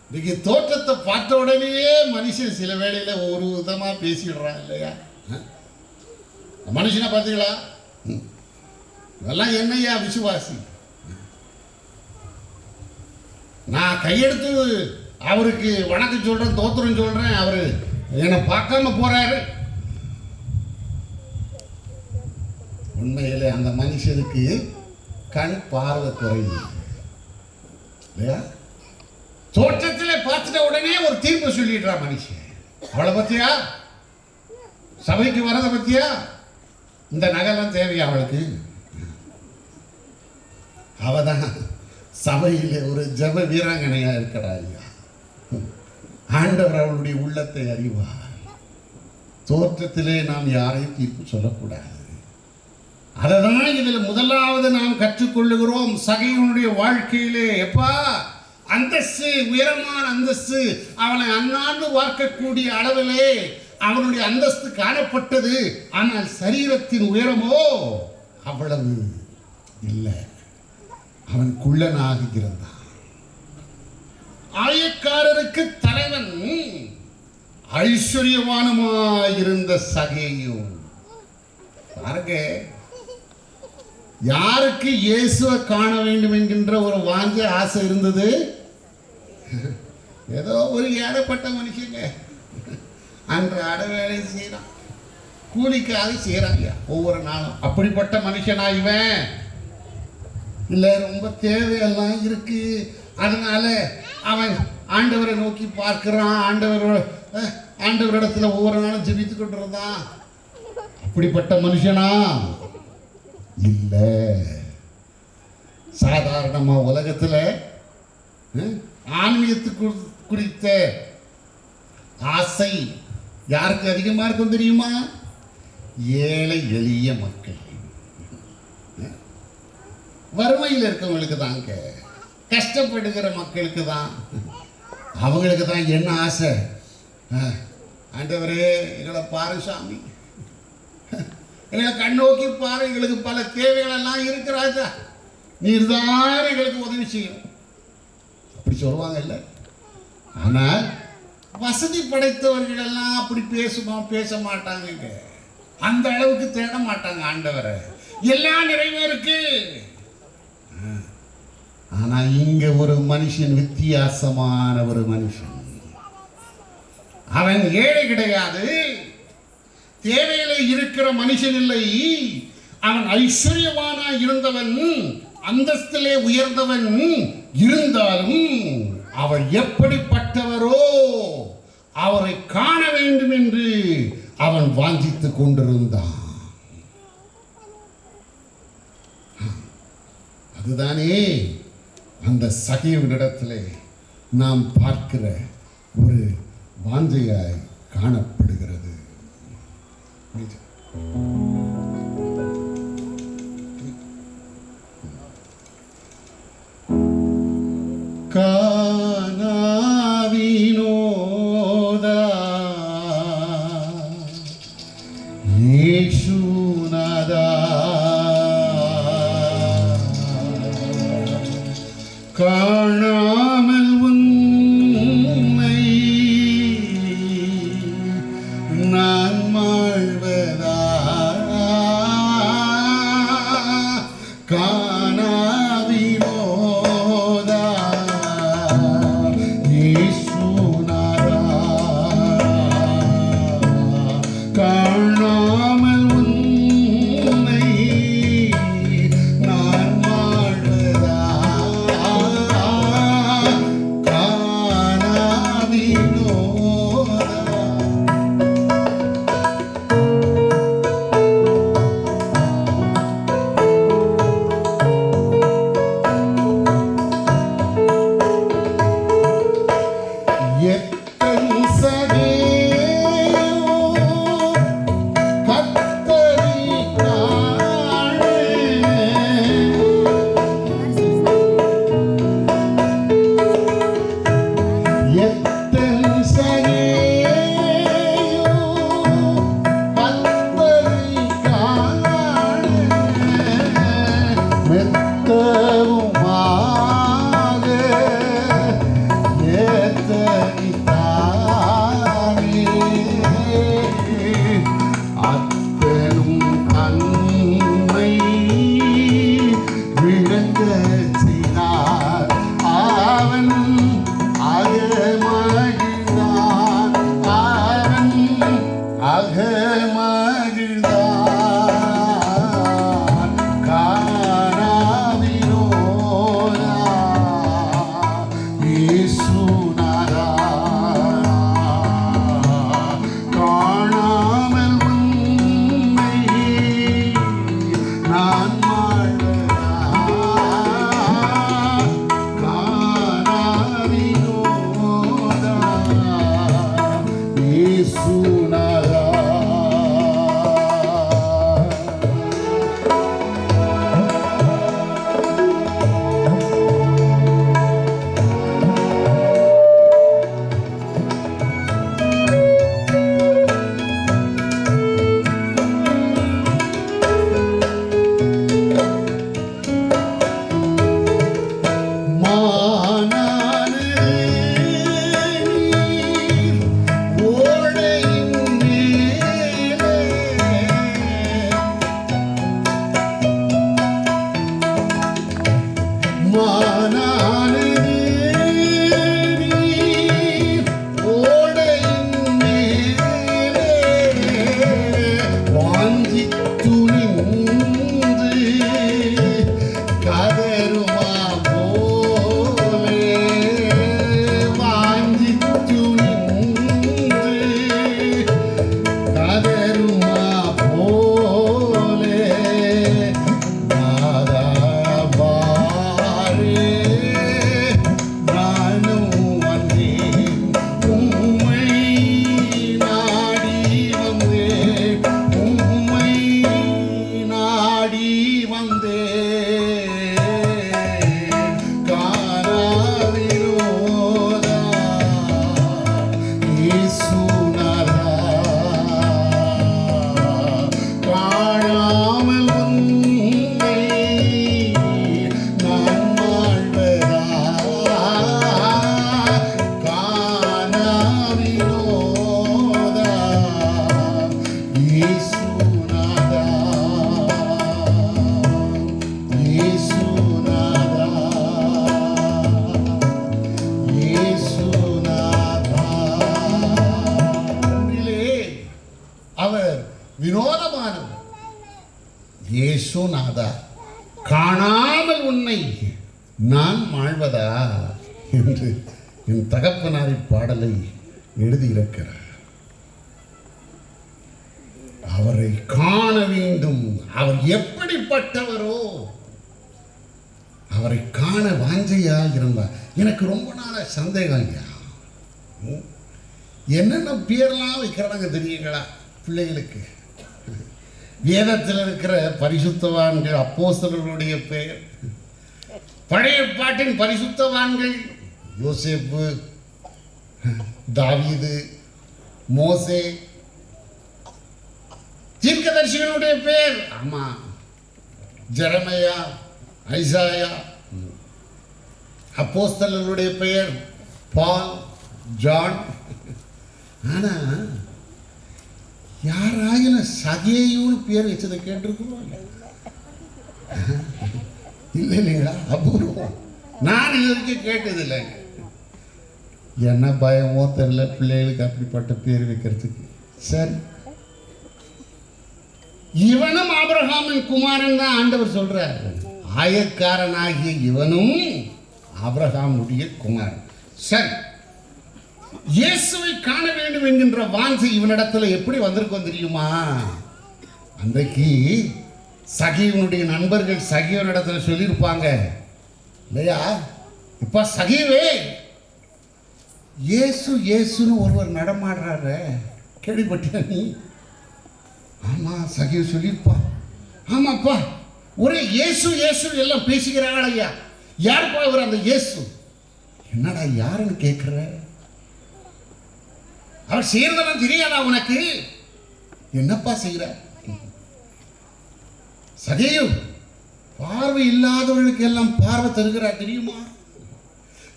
இன்னைக்கு தோற்றத்தை பார்த்த உடனேயே மனுஷன் சில வேளையில ஒரு விதமா பேசிடுறான் இல்லையா? மனுஷனை பார்த்தீங்களா? இதெல்லாம் என்னையா விசுவாசி? நான் கையெடுத்து அவருக்கு வணக்கம் சொல்றேன், தோத்திரம் சொல்றேன், அவரு என்னை பார்க்காம போறாரு. உண்மையிலே அந்த மனுஷனுக்கு கண் பார்வை குறையுது இல்லையா? தோற்றத்திலே பார்த்துட்ட உடனே ஒரு தீர்ப்பு சொல்லிடுறா மனுஷன். அவளை பத்தியா, சபைக்கு வரதை பத்தியா, இந்த நகைலாம் தேவையா அவளுக்கு? அவதான் சபையிலே ஒரு ஜப வீராங்கனையா இருக்கிறாள். ஆண்டவர் அவளுடைய உள்ளத்தை அறிவார். தோற்றத்திலே நாம் யாரையும் தீர்ப்பு சொல்லக்கூடாது. அததான் இதில் முதலாவது நாம் கற்றுக்கொள்ளுகிறோம். சகையினுடைய வாழ்க்கையிலே எப்பா அந்தஸ்து, உயரமான அந்தஸ்து, அவனை அண்ணாண்டு பார்க்கக்கூடிய அளவிலே அவனுடைய அந்தஸ்து காணப்பட்டது. ஆனால் சரீரத்தின் உயரமோ அவ்வளவு இல்லை. அவன் குள்ளனாக இருந்தான். ஆயக்காரருக்கு தலைவன் ஐஸ்வர்யவானுமாயிருந்த சகேயு. பாருங்க, யாருக்கு இயேசுவை காண வேண்டும் என்கின்ற ஒரு வாஞ்ச ஆசை இருந்தது? ஏதோ ஒரு ஏழப்பட்ட மனுஷங்க அன்றாட வேலை செய்யறான், கூலிக்காக செய்யறாங்க ஒவ்வொரு நாளும். அப்படிப்பட்ட மனுஷனா இவன் இல்லை, ரொம்ப தேவையெல்லாம் இருக்கு, அதனால அவன் ஆண்டவரை நோக்கி பார்க்கிறான், ஆண்டவரிடத்துல ஒவ்வொரு நாளும் ஜெபித்து கொண்டு இருந்தான். அப்படிப்பட்ட மனுஷனா இல்ல. சாதாரணமா உலகத்துல ஆன்மீகத்துக்கு குறித்த ஆசை யாருக்கு அதிகமா இருக்கும் தெரியுமா? ஏழை எளிய மக்கள், வறுமையில் இருக்கவங்களுக்கு தாங்க, கஷ்டப்படுகிற மக்களுக்கு தான். அவங்களுக்கு தான் என்ன ஆசை? ஆண்டவரே எங்களை பாரு சாமி, எங்களை கண்ணோக்கி பாரு, எங்களுக்கு பல தேவைகள் எல்லாம் இருக்கிறாச்சா, நீர் தான் எங்களுக்கு உதவி செய்யும், அப்படி சொல்லுவாங்க இல்லை? ஆனால் வசதி படைத்தவர்கள் எல்லாம் அப்படி பேச மாட்டாங்க. அந்த அளவுக்கு தேட மாட்டாங்க ஆண்டவரை. எல்லாம் நிறைவேறுக்கு. ஆனா இங்க ஒரு மனுஷன், வித்தியாசமான ஒரு மனுஷன். அவன் ஏழை கிடையாது, தேவையிலே இருக்கிற மனுஷன் இல்லை. அவன் ஐஸ்வர்யவானா இருந்தவன், அந்தஸ்திலே உயர்ந்தவன். இருந்தாலும் அவர் எப்படிப்பட்டவரோ அவரை காண வேண்டும் என்று அவன் வாஞ்சித்துக் கொண்டிருந்தான். அதுதானே அந்த சகையுடத்திலே நாம் பார்க்கிற ஒரு வாஞ்சையாய் காணப்படுகிறது. கானாவினோதா இயேசுநாதா, காணாமல் உன்னை நான் வாழ்வதா, காணாவினோதா வினோதமானது. இயேசுநாதா, காணாமல் உன்னை நான் வாழ்வதா என்று என் தகப்பனாரி பாடலை எழுதியிருக்கிறார். அவரை காண வேண்டும். அவர் எப்படிப்பட்டவரோ அவரை காண வாஞ்சையா இருந்தார். எனக்கு ரொம்ப நாள சந்தேகம் ஐயா, என்னென்ன பேர்லாம் வைக்கிறாங்க தெரியுங்களா பிள்ளைகளுக்கு? வேதத்தில் இருக்கிற பரிசுத்தவான்கள், அப்போஸ்தலர்களுடைய பெயர், பழைய பாட்டின் பரிசுத்தவான்கள் யோசேப்பு, தாவீது, மோசே, தீர்க்கதரிசிகளுடைய பேர் ஆமா, ஜெரமையா, ஐசாயா. அப்போஸ்தலர்களுடைய பெயர் பால், ஜான். ஆனா யாராயிலும் சகேயுன்னு பேர் வச்சதை கேட்டிருக்கிறோம் இல்லை இல்லைங்களா? அபூர்வம். நான் இது வரைக்கும் கேட்டதில்லை. என்ன பயமோ தெரியல பிள்ளைகளுக்கு அப்படிப்பட்ட பேர் வைக்கிறதுக்கு. சரி, இவனும் ஆபிரகாமின் குமாரன் தான் ஆண்டவர் சொல்றார். ஆயக்காரனாகிய இவனும் ஆபிரகாமுடைய குமாரன். சரி, இயேசுவை காண வேண்டும் என்கின்ற வாஞ்சை இவனிடத்துல எப்படி வந்திருக்கும் தெரியுமா? அன்றைக்கு சகீவனுடைய நண்பர்கள் சகீவனிடத்துல சொல்லியிருப்பாங்க இல்லையா, இப்ப சகீவே இயேசு இயேசுன்னு ஒருவர் நடமாடுறாரு, கேள்விப்பட்டியா நீ? ஆமா, சகீவ் சொல்லியிருப்பா. ஆமாப்பா, ஒரே இயேசு இயேசு எல்லாம் பேசுகிறார்கள் ஐயா. யாருப்பா இவர் அந்த இயேசு? என்னடா யாருன்னு கேட்கிற? அவர் செய்யறதெல்லாம் தெரியாதா உனக்கு? என்னப்பா செய்யற? சகேயு பார்வை இல்லாதவர்களுக்கு எல்லாம் பார்வை தருகிறார் தெரியுமா?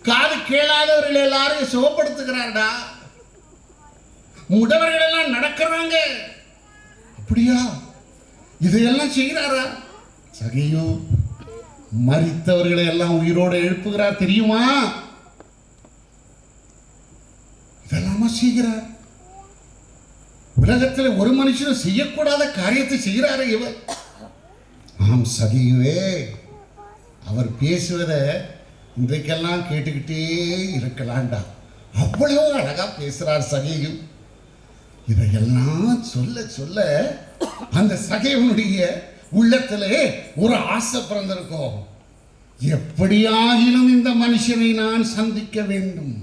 காது கேளாதவர்கள் எல்லாரையும் சுகப்படுத்துகிறார்டா. முடவர்கள் எல்லாம் நடக்கிறாங்க. அப்படியா? இதையெல்லாம் செய்கிறாரா? சகேயு மரித்தவர்களை எல்லாம் உயிரோடு எழுப்புகிறார் தெரியுமா? இதெல்லாமா செய்கிறார்? உலகத்தில் ஒரு மனுஷனும் செய்யக்கூடாத காரியத்தை செய்கிறாரே இவர். ஆம் சகேயுவே, அவர் பேசுவதை இன்றைக்கெல்லாம் கேட்டுக்கிட்டே இருக்கலாம்டா. அவ்வளவு அழகா பேசுறார் சகேயு. இதையெல்லாம் சொல்ல சொல்ல அந்த சகேவனுடைய உள்ளத்திலே ஒரு ஆசை பிறந்திருக்கும். எப்படியாகிலும் இந்த மனுஷனை நான் சந்திக்க வேண்டும்.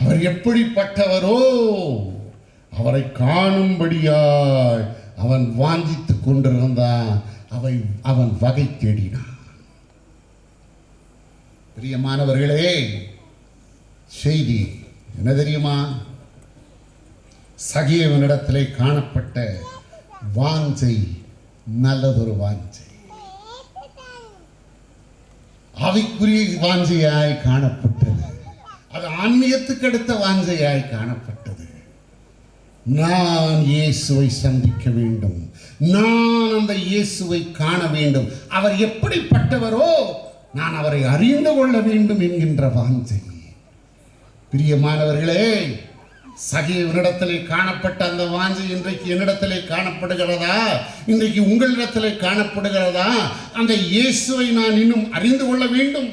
அவர் எப்படிப்பட்டவரோ அவரை காணும்படியாய் அவன் வாஞ்சித்துக் கொண்டிருந்தான். அவன் வகை தேடினான். பிரியமானவர்களே, செய்தி என்ன தெரியுமா? சகேவனிடத்திலே காணப்பட்ட வாஞ்சை நல்லதொரு வாஞ்சை, ஆவிக்குரிய வாஞ்சையாய் காணப்பட்டது. அது ஆன்மீகத்துக்கு அடுத்த வாஞ்சையாய் காணப்பட்டது. நான் இயேசுவை சந்திக்க வேண்டும், நான் அந்த இயேசுவை காண வேண்டும், அவர் எப்படிப்பட்டவரோ நான் அவரை அறிந்து கொள்ள வேண்டும் என்கின்ற வாஞ்சை. பிரியமானவர்களே, சகேவனிடத்திலே காணப்பட்ட அந்த வாஞ்சை இன்றைக்கு என்னிடத்திலே காணப்படுகிறதா? இன்றைக்கு உங்களிடத்திலே காணப்படுகிறதா? அந்த இயேசுவை நான் இன்னும் அறிந்து கொள்ள வேண்டும்,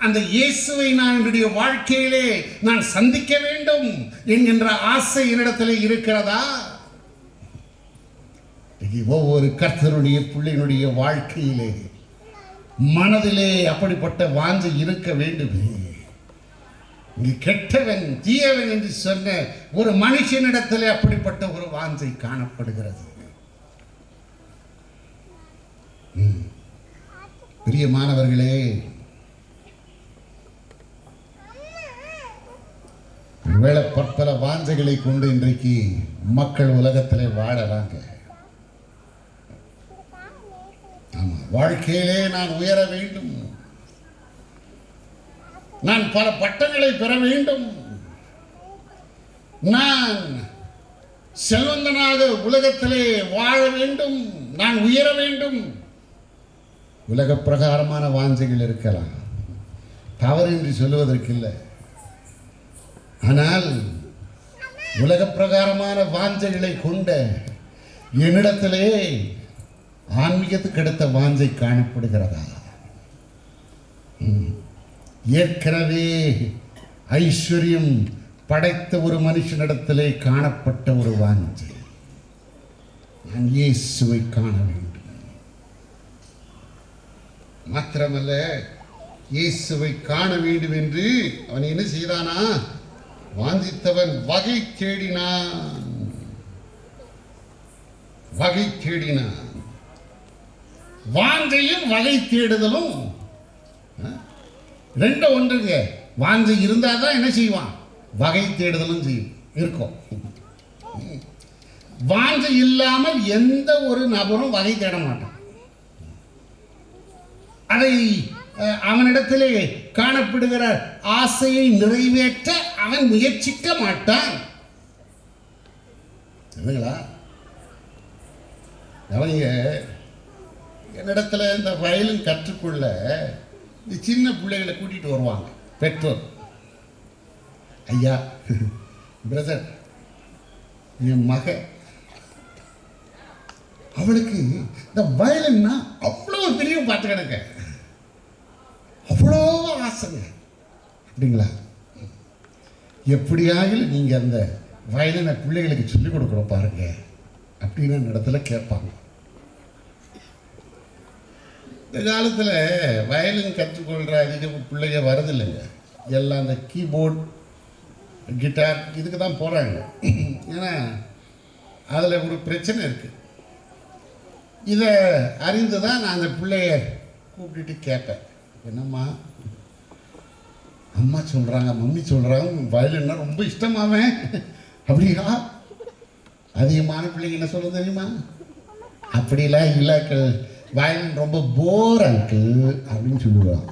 அந்த இயேசுவை நான் என்னுடைய வாழ்க்கையிலே நான் சந்திக்க வேண்டும் என்கின்ற ஆசை என்னிடத்திலே இருக்கிறதா? ஒவ்வொரு கர்த்தருடைய பிள்ளையினுடைய வாழ்க்கையிலே மனதிலே அப்படிப்பட்ட வாஞ்சை இருக்க வேண்டுமே. நீ கெட்டவன் தீயவன் என்று சொன்ன ஒரு மனுஷனிடத்திலே அப்படிப்பட்ட ஒரு வாஞ்சை காணப்படுகிறது. பிரியமானவர்களே, ஒருவேளை பற்பல வாஞ்சைகளை கொண்டு இன்றைக்கு மக்கள் உலகத்திலே வாழறாங்க. ஆமா, வாழ்க்கையிலே நான் உயர வேண்டும், நான் பல பட்டங்களை பெற வேண்டும், நான் செல்வந்தனாக உலகத்திலே வாழ வேண்டும், நான் உயர வேண்டும். உலக பிரகாரமான வாஞ்சைகள் இருக்கலாம், தவறு என்று சொல்லுவதற்கு இல்லை. ஆனால் உலக பிரகாரமான வாஞ்சைகளை கொண்ட என்னிடத்திலே ஆன்மீகத்துக்கு அடுத்த வாஞ்சை காணப்படுகிறதா? ஏற்கனவே ஐஸ்வர்யம் படைத்த ஒரு மனுஷனிடத்திலே காணப்பட்ட ஒரு வாஞ்சை, நான் இயேசுவை காண வேண்டும். மாத்திரமல்ல, இயேசுவை காண வேண்டும் என்று அவன் என்ன செய்தானா? வாஞ்சித்தவன் வகை தேடினான். வகை தேடினான். வாஞ்சையும் வகை தேடுதலும் ரெண்டும் ஒன்றுங்க. வாஞ்சை இருந்தால் தான் என்ன செய்வான்? வகை தேடுதலும் செய்யும் இருக்கும். வாஞ்சை இல்லாமல் எந்த ஒரு நபரும் வகை தேட மாட்டான். அதை அவனிடத்திலே காணப்படுகிற ஆசையை நிறைவேற்ற அவன் முயற்சிக்க மாட்டான். சரிங்களா? அவங்க என்னிடத்துல இந்த வயலின் கற்றுக்கொள்ள இந்த சின்ன பிள்ளைகளை கூட்டிகிட்டு வருவாங்க பெற்றோர். ஐயா, பிரதர், என் மக அவளுக்கு இந்த வயலின்னா அவ்வளோ பெரிய பாட்டு கிடக்க, அவ்வளோ ஆசைங்க. அப்படிங்களா? எப்படியாகிலும் நீங்கள் அந்த வயலினை பிள்ளைகளுக்கு சொல்லிக் கொடுக்குற பாருங்க அப்படின்னு அந்த இடத்துல கேட்பாங்க. இந்த காலத்தில் வயலின் கற்றுக்கொள்கிற அதிக பிள்ளைங்க வரதில்லைங்க. எல்லாம் அந்த கீபோர்ட், கிட்டார் இதுக்கு தான் போகிறாங்க. ஏன்னா அதில் ஒரு பிரச்சனை இருக்குது. இதை அறிந்து தான் நான் அந்த பிள்ளைய கூப்பிட்டுட்டு கேட்பேன், என்னம்மா அம்மா சொல்கிறாங்க, மம்மி சொல்கிறாங்க வயலின்னா ரொம்ப இஷ்டமாவே அப்படியா? அதிகமான பிள்ளைங்க என்ன சொல்ல தெரியுமா? அப்படிலாம் இல்லை, வயலின் ரொம்ப போர் அங்கிள் அப்படின்னு சொல்லுவாங்க.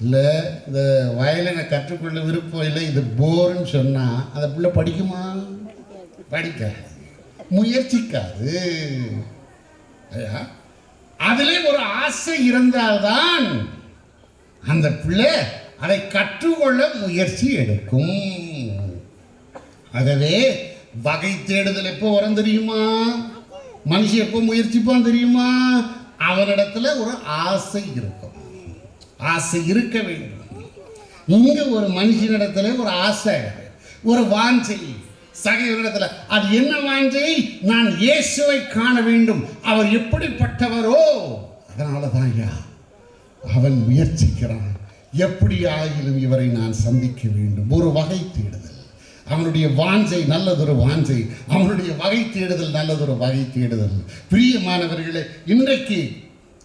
இல்லை, இந்த வயலினை கற்றுக்கொள்ள விருப்பம் இல்லை, இது போர்ன்னு சொன்னால் அந்த பிள்ளை படிக்குமா? படிக்காது, முயற்சிக்காது. அதிலே ஒரு ஆசை இருந்தால்தான் அந்த பிள்ளை அதை கற்றுக்கொள்ள முயற்சி எடுக்கும். ஆகவே வகை தேடுதல் எப்போ வரும் தெரியுமா? மனுஷன் எப்போ முயற்சிப்பான் தெரியுமா? அவனிடத்துல ஒரு ஆசை இருக்கும். ஆசை இருக்க வேண்டும். இங்க ஒரு மனுஷனிடத்துல ஒரு ஆசை, ஒரு வாஞ்சை, சகைவரிடத்துல அது என்ன வாஞ்சை? நான் இயேசுவை காண வேண்டும், அவர் எப்படிப்பட்டவரோ. அதனால தான் ஐயா அவன் முயற்சிக்கிறான், எப்படி ஆகிலும் இவரை நான் சந்திக்க வேண்டும். ஒரு வகை தேடுதல். அவனுடைய வாஞ்சை நல்லதொரு வாஞ்சை, அவனுடைய வகை தேடுதல் நல்லதொரு வகை தேடுதல். பிரியமானவர்களே, இன்றைக்கு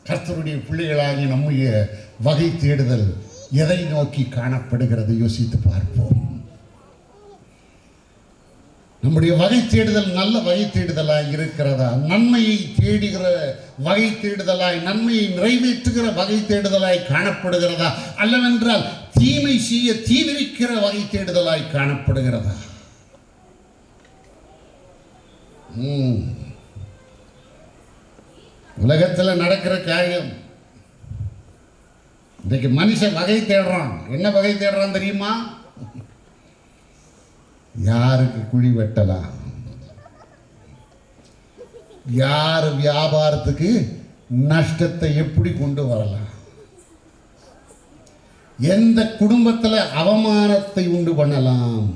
கர்த்தருடைய பிள்ளைகளாகி நம்முடைய வகை தேடுதல் எதை நோக்கி காணப்படுகிறது? யோசித்து பார்ப்போம். நம்முடைய வகை தேடுதல் நல்ல வகை தேடுதலாய் இருக்கிறதா? நன்மையை தேடுகிற வகை தேடுதலாய், நன்மையை நிறைவேற்றுகிற வகை தேடுதலாய் காணப்படுகிறதா? அல்லவென்றால் தீமை செய்ய தீவிரிக்கிற வகை தேடுதலாய் காணப்படுகிறதா? உலகத்தில் நடக்கிற காரியம். இன்றைக்கு மனுஷன் வகை தேடுறான். என்ன வகை தேடுறான் தெரியுமா? யாருக்கு குழி வெட்டலாம், யார் வியாபாரத்துக்கு நஷ்டத்தை எப்படி கொண்டு வரலாம், எந்த குடும்பத்தில் அவமானத்தை உண்டு பண்ணலாம்,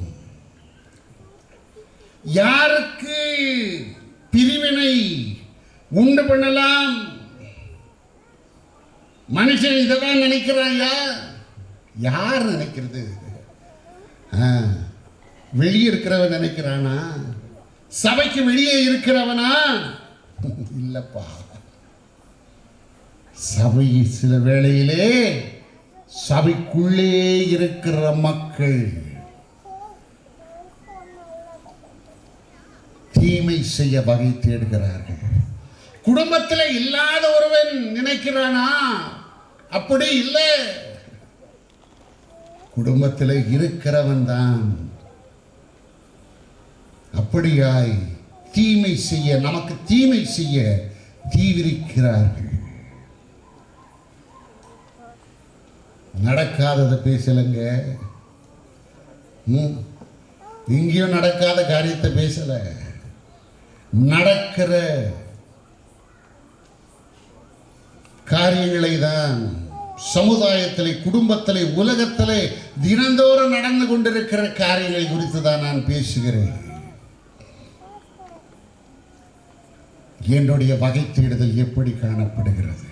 யாருக்கு பிரிவினை உண்டு பண்ணலாம். மனுஷன் இதைதான் நினைக்கிறாயா? யார் நினைக்கிறது? வெளியே இருக்கிறவன் நினைக்கிறானா? சபைக்கு வெளியே இருக்கிறவனா? இல்லப்பா. சபை சில வேளையிலே சபைக்குள்ளே இருக்கிற மக்கள் தீமை செய்ய வகை தேடுகிறார்கள். குடும்பத்தில் இல்லாத ஒருவன் நினைக்கிறானா? அப்படி இல்லை, குடும்பத்தில் இருக்கிறவன் தான் அப்படியாய் தீமை செய்ய, நமக்கு தீமை செய்ய தீவிரிக்கிறார்கள். நடக்காததை பேசலங்க. எங்கேயும் நடக்காத காரியத்தை பேசல, நடக்கிற காரியங்களை தான் சமுதாயத்திலே, குடும்பத்திலே, உலகத்திலே தினந்தோறும் நடந்து கொண்டிருக்கிற காரியங்களை குறித்து தான் நான் பேசுகிறேன். என்னுடைய வகை தேடுதல் எப்படி காணப்படுகிறது?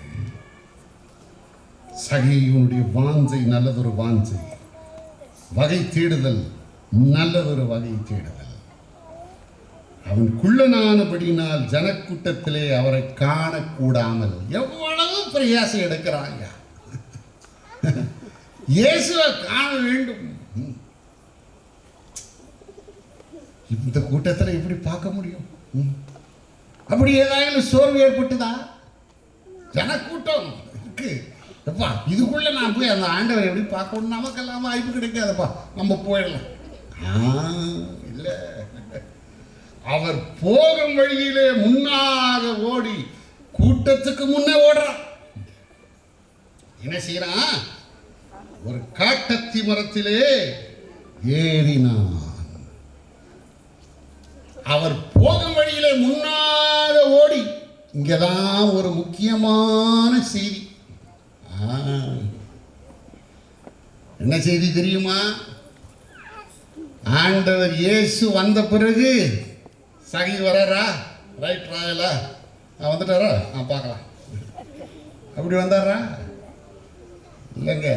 சகேயுனுடைய வாஞ்சை நல்லதொரு வாஞ்சை, வகை தேடுதல் நல்லதொரு வகை தேடுதல். அவன் குள்ளனானபடினால் ஜனக்கூட்டத்திலே அவரை காணக்கூடாமல் எவ்வளவு பிரயாசம் எடுக்கிறாங்க. இயேசுவை காண வேண்டும். இந்த கூட்டத்தில் எப்படி பார்க்க முடியும்? அப்படி ஏதாவது சோர்வு ஏற்பட்டுதா? ஜனக்கூட்டம் இருக்கு, எப்பா இதுக்குள்ள நான் போய் அந்த ஆண்டவரை எப்படி பார்க்கணும், நமக்கெல்லாம் வாய்ப்பு கிடைக்காதப்பா, நம்ம போயிடலாம். இல்லை, அவர் போகும் வழியிலே முன்னாக ஓடி கூட்டத்துக்கு முன்னே ஓடுறான். என்ன செய்யறான்? ஒரு காட்டத்தி மரத்திலே ஏறினான். அவர் போகும் வழியிலே முன்னாக ஓடி. இங்கதான் ஒரு முக்கியமான செய்தி. என்ன செய்தி தெரியுமா? ஆண்டவர் இயேசு வந்த பிறகு சகி வராரா? ரைட் ராயலா வந்துட்டாரா? பார்க்கலாம். அப்படி வந்தாரா? இல்லைங்க.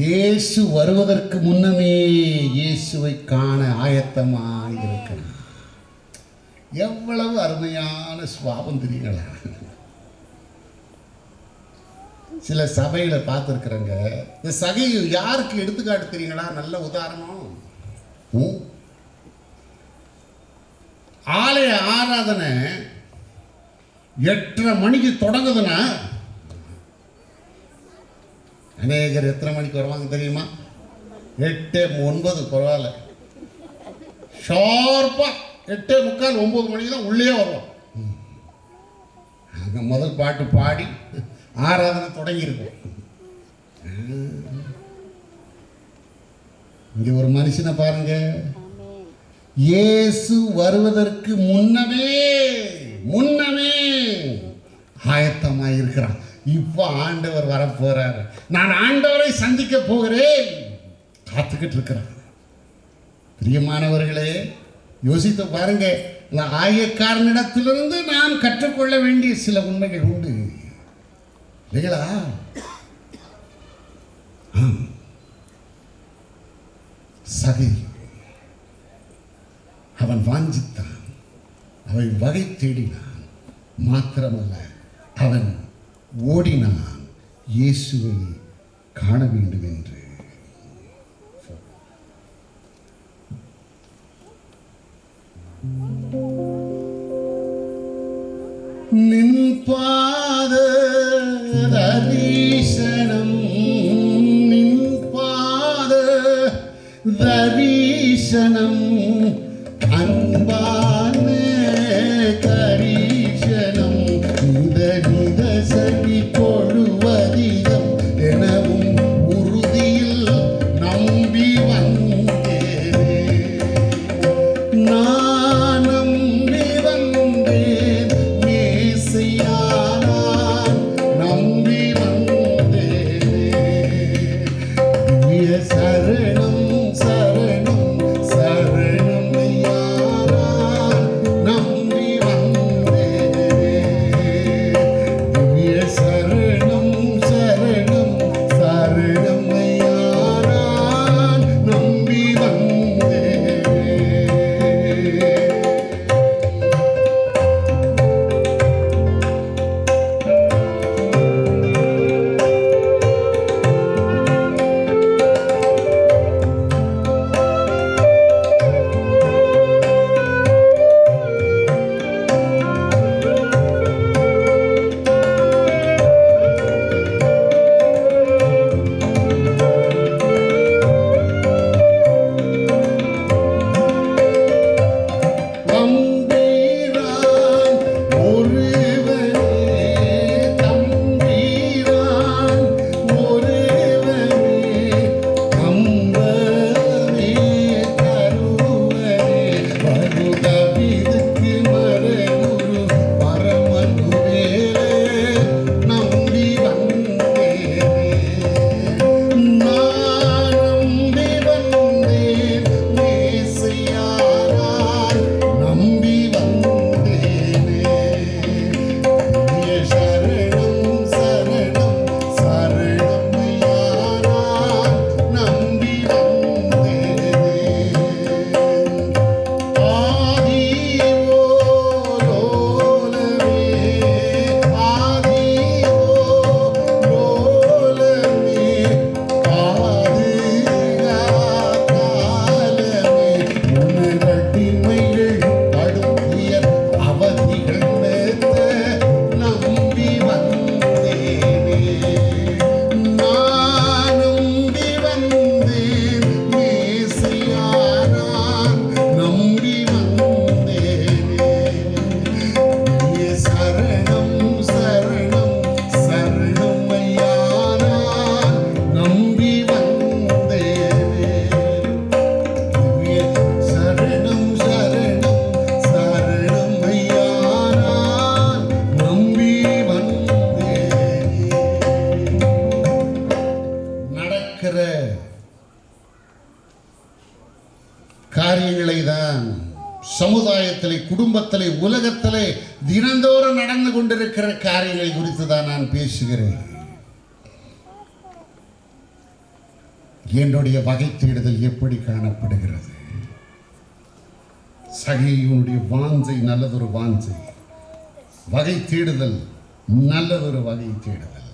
இயேசு வருவதற்கு முன்னமே இயேசுவை காண ஆயத்தமாக இருக்கிறார். எவ்வளவு அருமையான சுவாபம் தெரியுங்களா? சில சபையில் பார்த்துருக்குறேங்க. இந்த சகை யாருக்கு எடுத்துக்காட்டு தெரியுங்களா? நல்ல உதாரணம். ஆலய ஆராதனை 8:30 மணிக்கு தொடங்குதுன்னா அநேகர் எத்தனை மணிக்கு வருவாங்க தெரியுமா? 8:09 பரவாயில்ல, ஷார்ப்பாக 8:45 9 மணிக்கு தான் உள்ளே வருவோம். அங்கே முதல் பாட்டு பாடி ஆராதனை தொடங்கியிருக்கும். இங்க ஒரு மனுஷனை பாருங்க, இயேசு வருவதற்கு முன்னமே ஆயத்தமாக இருக்கிறான். இப்போ ஆண்டவர் வரப்போறாரு, நான் ஆண்டவரை சந்திக்க போகிறேன், காத்துக்கிட்டு இருக்கிறான். பிரியமானவர்களே, யோசித்து பாருங்க. இந்த ஆயக்காரனிடத்திலிருந்து நாம் கற்றுக்கொள்ள வேண்டிய சில உண்மைகள் உண்டு இல்லைங்களா? சகை அவன் வாஞ்சித்தான், அவன் வகை தேடினான். மாத்திரமல்ல, அவன் ஓடினான் இயேசுவை காண வேண்டும் என்று. நின் பாத தரிசனம், நின் பாத தரிசனம், அன்பான கரிசனம், இந்த சரி கொழுவதிகம் எனவும் உறுதியில் நம்பி வந்தேன். நான் நம்பி வந்தேன் மேசையானான், நம்பி வந்தேன். சரணம் சரணம் சரணம் தான் சமுதாயத்திலே, குடும்பத்திலே, உலகத்திலே தினந்தோறும் நடந்து கொண்டிருக்கிற காரியங்களை குறித்து தான் நான் பேசுகிறேன். என்னுடைய வகை தேடுதல் எப்படி காணப்படுகிறது? சகேயுனுடைய வாஞ்சை நல்லதொரு வாஞ்சை, வகை தேடுதல் நல்லதொரு வகை தேடுதல்.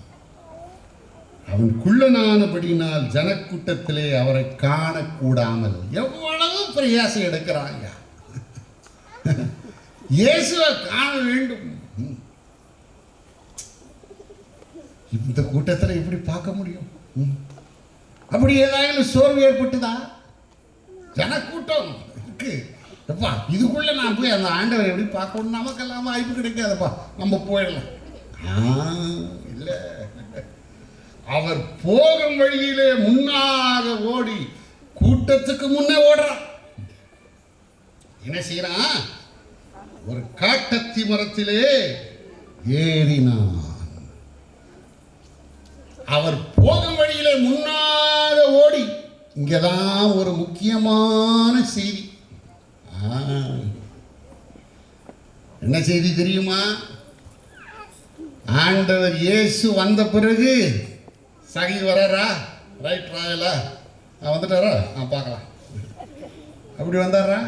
அவன் குள்ளனானபடினால் ஜனக்கூட்டத்திலே அவரை காணக்கூடாமல் எவ்வளவு பிரயாசம் எடுக்கிறாங்க. இயேசுவை காண வேண்டும். இந்த கூட்டத்தில் எப்படி பார்க்க முடியும்? அப்படி ஏதாவது சோர்வு ஏற்பட்டுதா? ஜனக்கூட்டம் இருக்கு, எப்பா இதுக்குள்ள நான் போய் அந்த ஆண்டவரை எப்படி பார்க்கணும், நமக்கெல்லாம் வாய்ப்பு கிடைக்காதப்பா, நம்ம போயிடலாம். இல்லை, அவர் போகும் வழியிலே முன்னாக ஓடி கூட்டத்துக்கு முன்னே ஓடுறான். என்ன செய்யறான்? ஒரு காட்டத்தி மரத்திலே ஏறினான். அவர் போகும் வழியிலே முன்னாக ஓடி. இங்கதான் ஒரு முக்கியமான செய்தி. என்ன செய்தி தெரியுமா? ஆண்டவர் இயேசு வந்த பிறகு சகி வர்றாரா? ரைட் ராயலா வந்துட்டாரா? பார்க்கலாம். அப்படி வந்தாரா?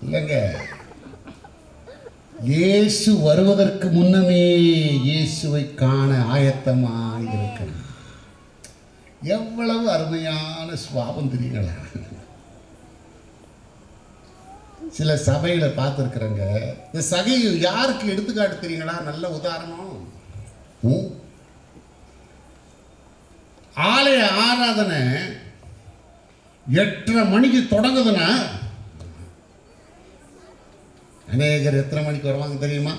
இல்லைங்க. இயேசு வருவதற்கு முன்னமே இயேசுவை காண ஆயத்தமாக இருக்கிறார். எவ்வளவு அருமையான சுவாபம் தெரியுங்களா? சில சபையில் பார்த்துருக்குறேங்க. இந்த சகை யாருக்கு எடுத்துக்காட்டு தெரியுங்களா? நல்ல உதாரணம். ஆலய ஆராதனை 8:30 மணிக்கு தொடங்குதுன்னா அநேகர் எத்தனை மணிக்கு வருவாங்க தெரியுமா?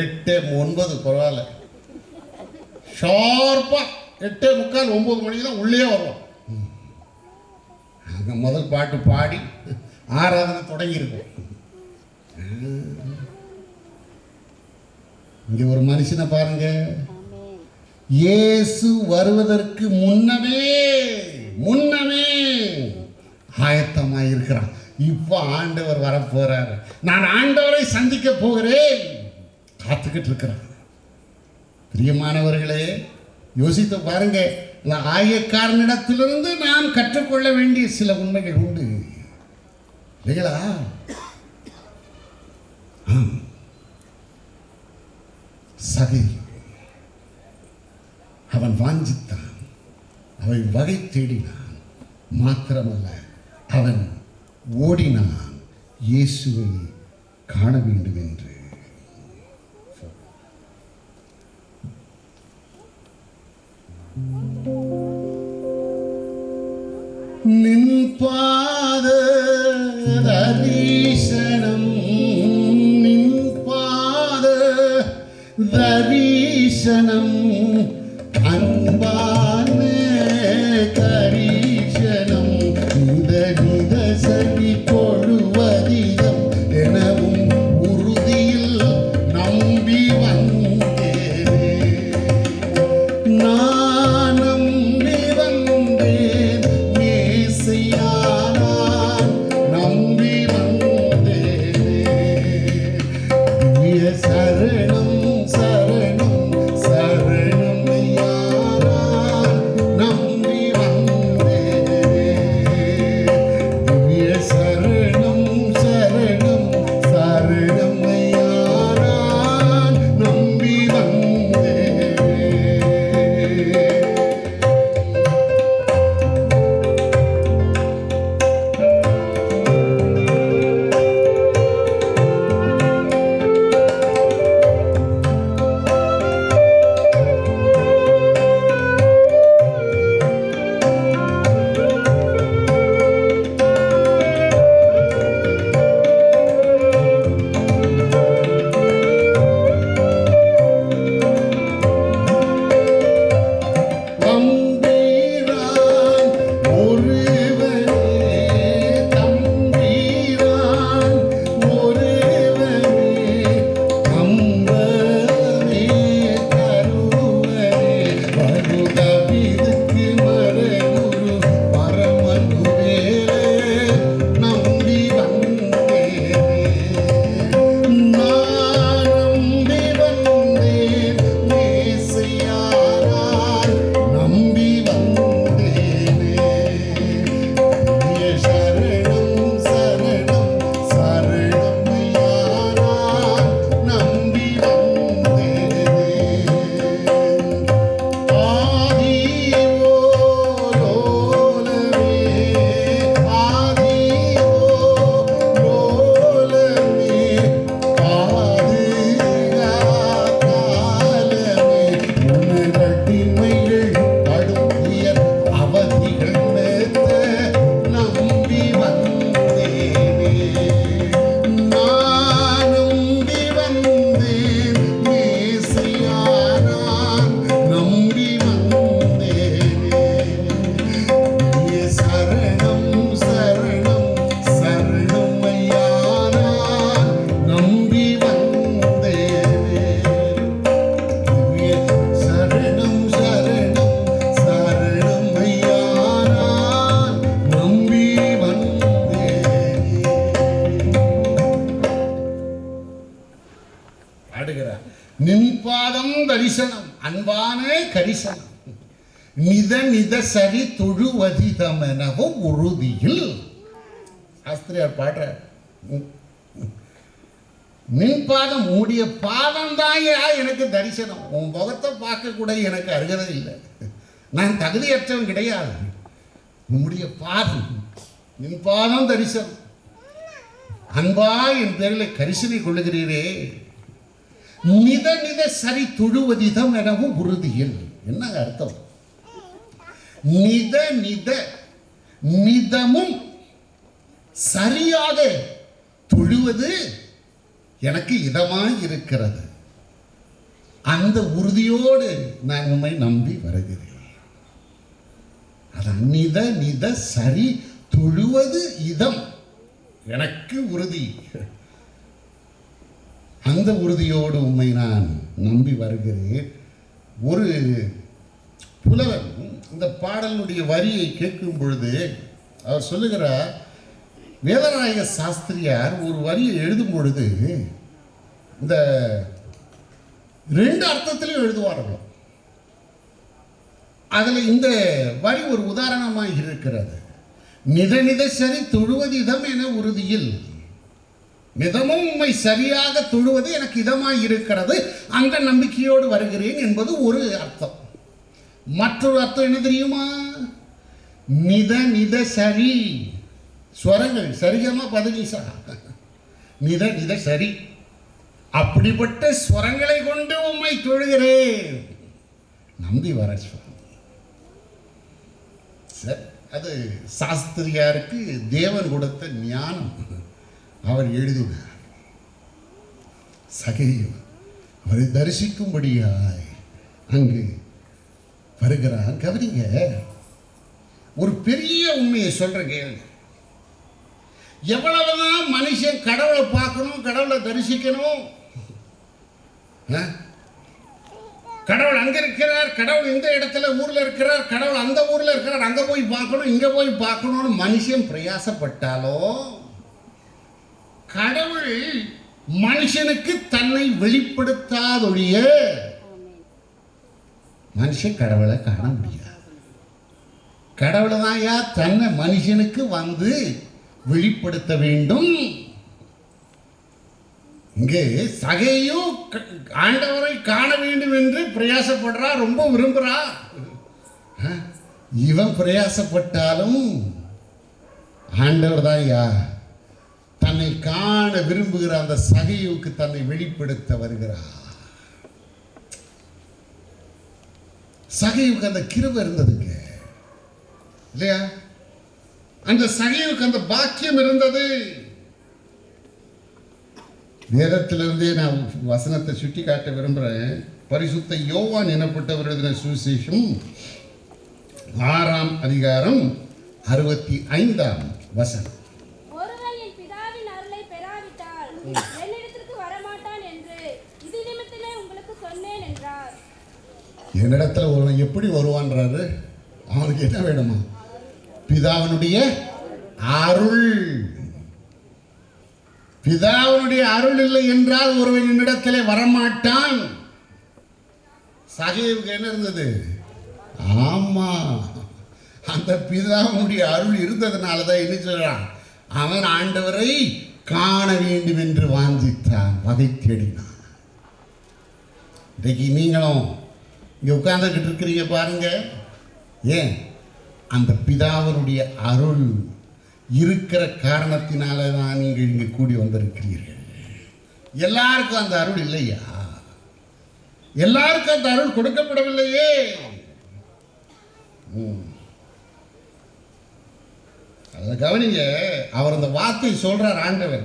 8:09 பரவாயில்ல, ஷார்ப்பாக 8:45 9 மணிக்கு தான் உள்ளே வருவோம். அங்கே முதல் பாட்டு பாடி ஆராதனை தொடங்கியிருக்கும். இங்கே ஒரு மனுஷனை பாருங்க, இயேசு வருவதற்கு முன்னமே ஆயத்தமாக இருக்கிறான். இப்போ ஆண்டவர் வரப்போறாரு, நான் ஆண்டவரை சந்திக்க போகிறேன், காத்துக்கிட்டு இருக்கிறான். பிரியமானவர்களே, யோசித்து பாருங்க. இந்த ஆயக்காரனிடத்திலிருந்து நாம் கற்றுக்கொள்ள வேண்டிய சில உண்மைகள் உண்டு இல்லைங்களா? சகை அவன் வாஞ்சித்தான், அவன் வகை தேடினான். மாத்திரமல்ல, அவன் ஓடினான் இயேசுவை காண வேண்டும் என்று. நின் பாத தரிசனம், நின் பாத தரிசனம், அன்பான கரிசனம், இந்த சரி கொழுவதிகம் எனவும் உறுதியில் நம்பி வந்தேனே. நான் நம்பி வந்தேன் மேசையானான், நம்பி வந்தேனே. சரணம் சரணம் சரணம் அன்பான கரிசனம். நித நித சரி தொழுவதிதமெனவும் உறுதியில். ஆஸ்திரியார் பாடுற, நின் பாதம் மூடிய பாதம் தாயா எனக்கு தரிசனம். உன் முகத்தை பார்க்க கூட எனக்கு அருகதை இல்லை. நான் தகுதியற்றவன் கிடையாது. உம்முடைய பாதம், நின் பாதம் தரிசனம். அன்பா என் பேரில் கரிசனை கொள்ளுகிறீரே. நித நித சரி தொழுவதிதம் எனவும் உறுதியில். என்ன அர்த்தம்? நித நித நிதமும் சரியாக தொழுவது எனக்கு இதமாய் இருக்கிறது. அந்த உறுதியோடு நான் உம்மை நம்பி வருகிறேன். அதான் நித நித சரி தொழுவது இதம் எனக்கு உறுதி. அந்த உறுதியோடு உம்மை நான் நம்பி வருகிறேன். ஒரு புலவன் இந்த பாடலுடைய வரியை கேட்கும் பொழுது அவர் சொல்லுகிறார், வேதநாயக சாஸ்திரியார் ஒரு வரியை எழுதும் பொழுது இந்த ரெண்டு அர்த்தத்திலையும் எழுதுவார்கள். அதில் இந்த வரி ஒரு உதாரணமாக இருக்கிறது. நித நித சரி தொழுவது இதம் என உறுதியில். நிதமும் உண்மை சரியாக தொழுவது எனக்கு இதமாய் இருக்கிறது, அந்த நம்பிக்கையோடு வருகிறேன் என்பது ஒரு அர்த்தம். மற்றொரு அர்த்தம் என்ன தெரியுமா? நித நித சரி, ஸ்வரங்கள் சரிகமா பதனிசா, நித நித சரி, அப்படிப்பட்ட ஸ்வரங்களை கொண்டு உம்மை தொழுகிறேன், நம்பி வர சுவாமி. சரி, அது சாஸ்திரியாருக்கு தேவன் கொடுத்த ஞானம். அவர் எழுதினார். சகையு அவரை தரிசிக்கும்படியாய் அங்கு வருகிறார். கவனிங்க, ஒரு பெரிய உண்மையை சொல்றேங்க. எவ்வளவுதான் மனுஷன் கடவுளை பார்க்கணும், கடவுளை தரிசிக்கணும், கடவுள் அங்க இருக்கிறார், கடவுள் இந்த இடத்துல ஊர்ல இருக்கிறார், கடவுள் அந்த ஊர்ல இருக்கிறார், அங்க போய் பார்க்கணும், இங்க போய் பார்க்கணும்னு மனுஷன் பிரயாசப்பட்டாலும் கடவுள் மனுஷனுக்கு தன்னை வெளிப்படுத்தாதொழிய மனுஷன் கடவுளை காண முடியாது. கடவுளை தான் யார் தன்னை மனுஷனுக்கு வந்து வெளிப்படுத்த வேண்டும். இங்கே சகையும் ஆண்டவரை காண வேண்டும் என்று பிரயாசப்படுறா, ரொம்ப விரும்புறா. இவன் பிரயாசப்பட்டாலும் ஆண்டவர் தான் யார் தன்னை காண விரும்புகிற அந்த சகையுக்கு தன்னை வெளிப்படுத்த வருகிறார். சகையுக்கு அந்த கிருபை இருந்ததுங்க இல்லையா? அந்த சகையுக்கு அந்த பாக்கியம் இருந்தது. வேதத்திலிருந்தே நான் வசனத்தை சுட்டி காட்ட விரும்புகிறேன். பரிசுத்த யோவான் எனப்பட்டவர் எழுதின சுவிசேஷம் 6ஆம் அதிகாரம் 65ஆம் வசனம். ஒருவன் என் பிதாவின் அருளை பெறாவிட்டால் என்னிடத்திற்கு வரமாட்டான் என்று இது நிமித்தமே உங்களுக்கு சொன்னேன் என்றார். என்னிடத்துல ஒருவன் எப்படி வருவான்றாரு? அவனுக்கு என்ன வேணுமா? பிதாவினுடைய அருள். பிதாவினுடைய அருள் இல்லை என்றால் ஒருவன் என்னிடத்திலே வரமாட்டான். சகைவுக்கு என்ன இருந்தது? ஆமா, அந்த பிதாவினுடைய அருள் இருந்ததுனால தான் என்ன சொல்றான், அவன் ஆண்டவரை காண வேண்டும் என்று வாஞ்சித்தான், வகை தேடினான். இன்றைக்கு நீங்களும் இங்கே உட்கார்ந்துக்கிட்டு இருக்கிறீங்க பாருங்க. ஏன்? அந்த பிதாவினுடைய அருள் இருக்கிற காரணத்தினால தான் நீங்கள் இங்கே கூடி வந்திருக்கிறீர்கள். எல்லாருக்கும் அந்த அருள் இல்லையா? எல்லாருக்கும் அந்த அருள் கொடுக்கப்படவில்லையே. அதை கவனிங்க. அவர் அந்த வார்த்தை சொல்றார் ஆண்டவர்.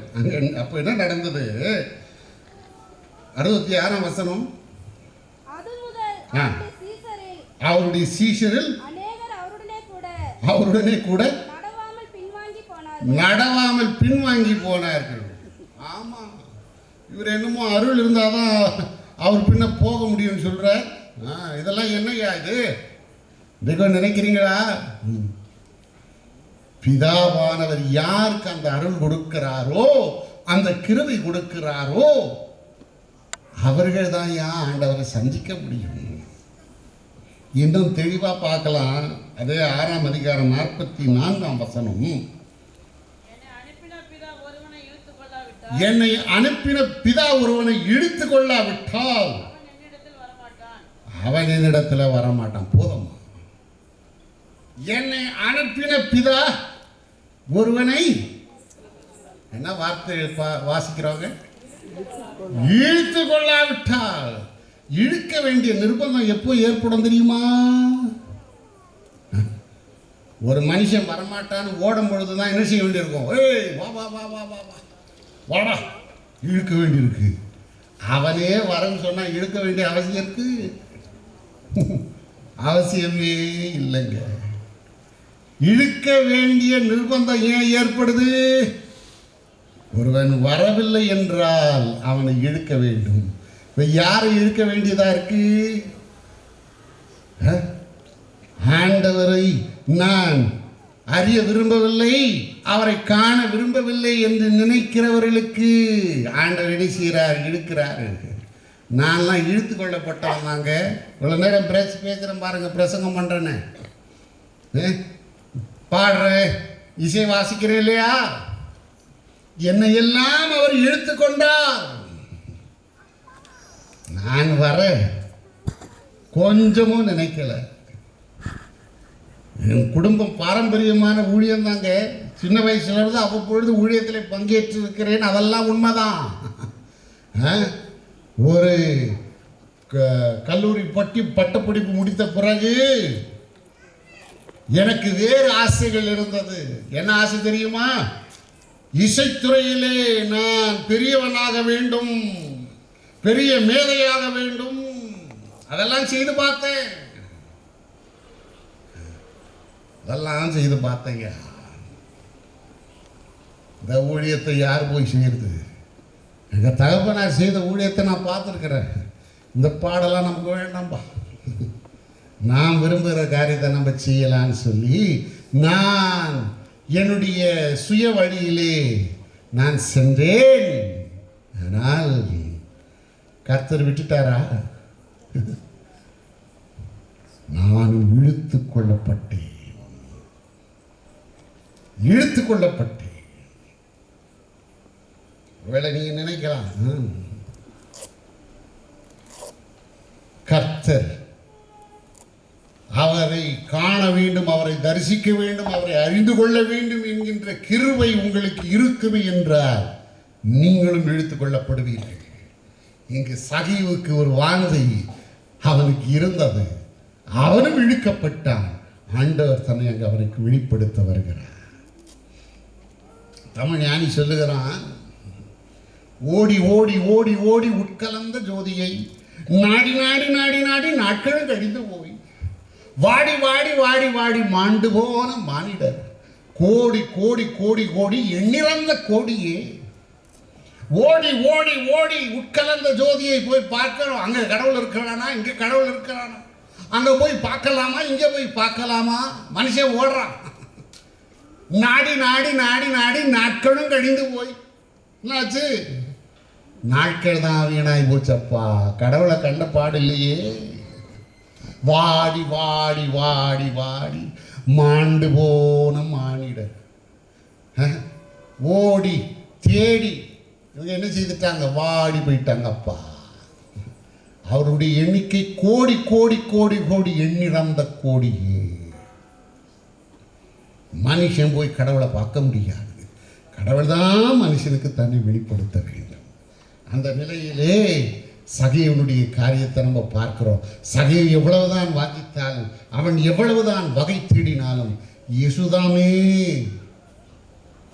அப்ப என்ன நடந்தது? 66ஆம் வசனம். அவருடைய சீஷரில் அவருடனே கூட நடவாமல் பின்வாங்கி போனார்கள். ஆமா, இவர் என்னமோ அருள் இருந்தாதான் அவர் பின்ன போக முடியும்னு சொல்றார். இதெல்லாம் என்னையா இது? நினைக்கிறீங்களா? பிதாவானவர் யாருக்கு அந்த அருள் கொடுக்கிறாரோ, அந்த கிருபை கொடுக்கிறாரோ, அவர்கள் தான் ஆண்டவரை சந்திக்க முடியும். இன்னும் தெளிவாக பார்க்கலாம். அதே 6ஆம் அதிகாரம் 44ஆம் வசனம். என்னை அனுப்பின பிதா ஒருவனை இழுத்து கொள்ளாவிட்டால் அவன் என்னிடத்தில் வரமாட்டான். போதுமா? என்னை அனுப்பின பிதா ஒருவனை, என்ன வார்த்தை வாசிக்கிறவங்க, இழுத்து கொள்ளாவிட்டால். இழுக்க வேண்டிய நிர்பந்தம் எப்போ ஏற்படும் தெரியுமா? ஒரு மனுஷன் வரமாட்டான்னு ஓடும் பொழுதுதான் என்ன செய்ய வேண்டியிருக்கும்? ஏய் வா வா வா வா வா வா வாடா, இழுக்க வேண்டியிருக்கு. அவனே வரன்னு சொன்னா இழுக்க வேண்டிய அவசியம் இருக்கு? அவசியமே இல்லைங்க. இழுக்க வேண்டிய நிர்பந்தம் ஏன் ஏற்படுது? ஒருவன் வரவில்லை என்றால் அவனை இழுக்க வேண்டும். இப்ப யாரை இழுக்க வேண்டியதா இருக்கு? ஆண்டவரை நான் அறிய விரும்பவில்லை, அவரை காண விரும்பவில்லை என்று நினைக்கிறவர்களுக்கு ஆண்டவர் என்ன செய்கிறார்? இழுக்கிறார். நான்லாம் இழுத்து கொள்ளப்பட்டவன் தாங்க. இவ்வளோ நேரம் பேசுகிறேன் பாருங்க, பிரசங்கம் பண்ணுறேன்னு, பாடுறேன், இசை வாசிக்கிறேன் இல்லையா? என்னை எல்லாம் அவர் இழுத்து கொண்டார். நான் வர கொஞ்சமும் நினைக்கல. என் குடும்பம் பாரம்பரியமான ஊழியம் தாங்க. சின்ன வயசுல இருந்து அவ்வப்பொழுது ஊழியத்தில் பங்கேற்று இருக்கிறேன். அதெல்லாம் உண்மைதான். ஒரு கல்லூரி பட்டப்படிப்பு முடித்த பிறகு எனக்கு வேறு ஆசைகள் இருந்தது. என்ன ஆசை தெரியுமா? இசைத்துறையிலே நான் பெரியவனாக வேண்டும், பெரிய மேதையாக வேண்டும். அதெல்லாம் செய்து பார்த்தேன். அதெல்லாம் செய்து பார்த்தேங்க. இந்த ஊழியத்தை யார் போய் செய்யறது? எங்கள் தகப்பனார் செய்த ஊழியத்தை நான் பார்த்துருக்கிறேன். இந்த பாடலாம் நமக்கு வேண்டாம்பா, நாம் விரும்புகிற காரியத்தை நம்ம செய்யலான்னு சொல்லி நான் என்னுடைய சுய வழியிலே நான் சென்றேன். ஆனால் கர்த்தர் விட்டுட்டாரா? நானும் இழுத்து கொள்ளப்பட்டேன். ஒருவேளை நீங்க நினைக்கலாம், கர்த்தர் அவரை காண வேண்டும், அவரை தரிசிக்க வேண்டும், அவரை அறிந்து கொள்ள வேண்டும் என்கின்ற கிருபை உங்களுக்கு இருக்குமே என்றால் நீங்களும் இழுத்துக் கொள்ளப்படுவீர்கள். இங்கு சகீவுக்கு ஒரு வாஞ்சை அவனுக்கு இருந்தது. அவனும் இழுக்கப்பட்டான். ஆண்டவர் தன்னை அங்கு அவனுக்கு வெளிப்படுத்த வருகிறார். தமிழ் ஞானி சொல்லுகிறான், ஓடி ஓடி ஓடி ஓடி உட்கலந்த ஜோதியை நாடி நாடி நாடி நாடி நாட்களும் கழிந்து போய் வாடி வாடி வாடி வாடி மாண்டு போன மானிடர் கோடி கோடி கோடி கோடி எண்ணிறந்த கோடியே ஓடி ஓடி ஓடி உட்கலந்த ஜோதியை போய் பார்க்கிறோம். அங்கே கடவுள் இருக்கிறானா, இங்கே கடவுள் இருக்கிறானா, அங்கே போய் பார்க்கலாமா, இங்கே போய் பார்க்கலாமா? மனுஷன் ஓடுறான். நாடி நாடி நாடி நாடி நாட்களும் கழிந்து போய் என்னாச்சு? நாட்கள் தான் வீணாய் போச்சப்பா. கடவுளை கண்ட பாடு இல்லையே. வாடி வாடி வாடி வாடி மாண்டு போன மானிடர் ஓடி தேடி இவங்க என்ன செய்துட்டாங்க? வாடி போயிட்டாங்கப்பா. அவருடைய எண்ணிக்கை கோடி கோடி கோடி கோடி எண்ணிறந்த கோடியே. மனுஷன் போய் கடவுளை பார்க்க முடியாது. கடவுள் தான் மனுஷனுக்கு தன்னை வெளிப்படுத்த வேண்டும். அந்த நிலையிலே சகீவனுடைய காரியத்தை நம்ம பார்க்கிறோம். சகீவ் எவ்வளவுதான் வாதித்தாலும், அவன் எவ்வளவுதான் வகை தேடினாலும், இயேசுதாமே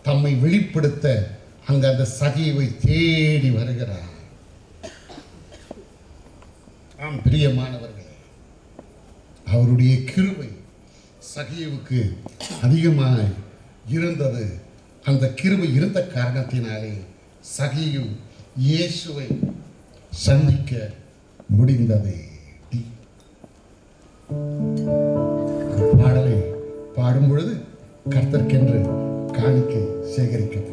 தம்மை வெளிப்படுத்த அங்கு அந்த சகீவை தேடி வருகிறார். ஆம் பிரியமானவர்களே, அவருடைய கிருபை சகீவுக்கு அதிகமாக இருந்தது. அந்த கிருபை இருந்த காரணத்தினாலே சகீவு இயேசுவை சந்திக்க முடிந்தது. பாடலை பாடும் பொழுது கர்த்தர்க்கென்று காணிக்கை சேகரிக்கப்படும்.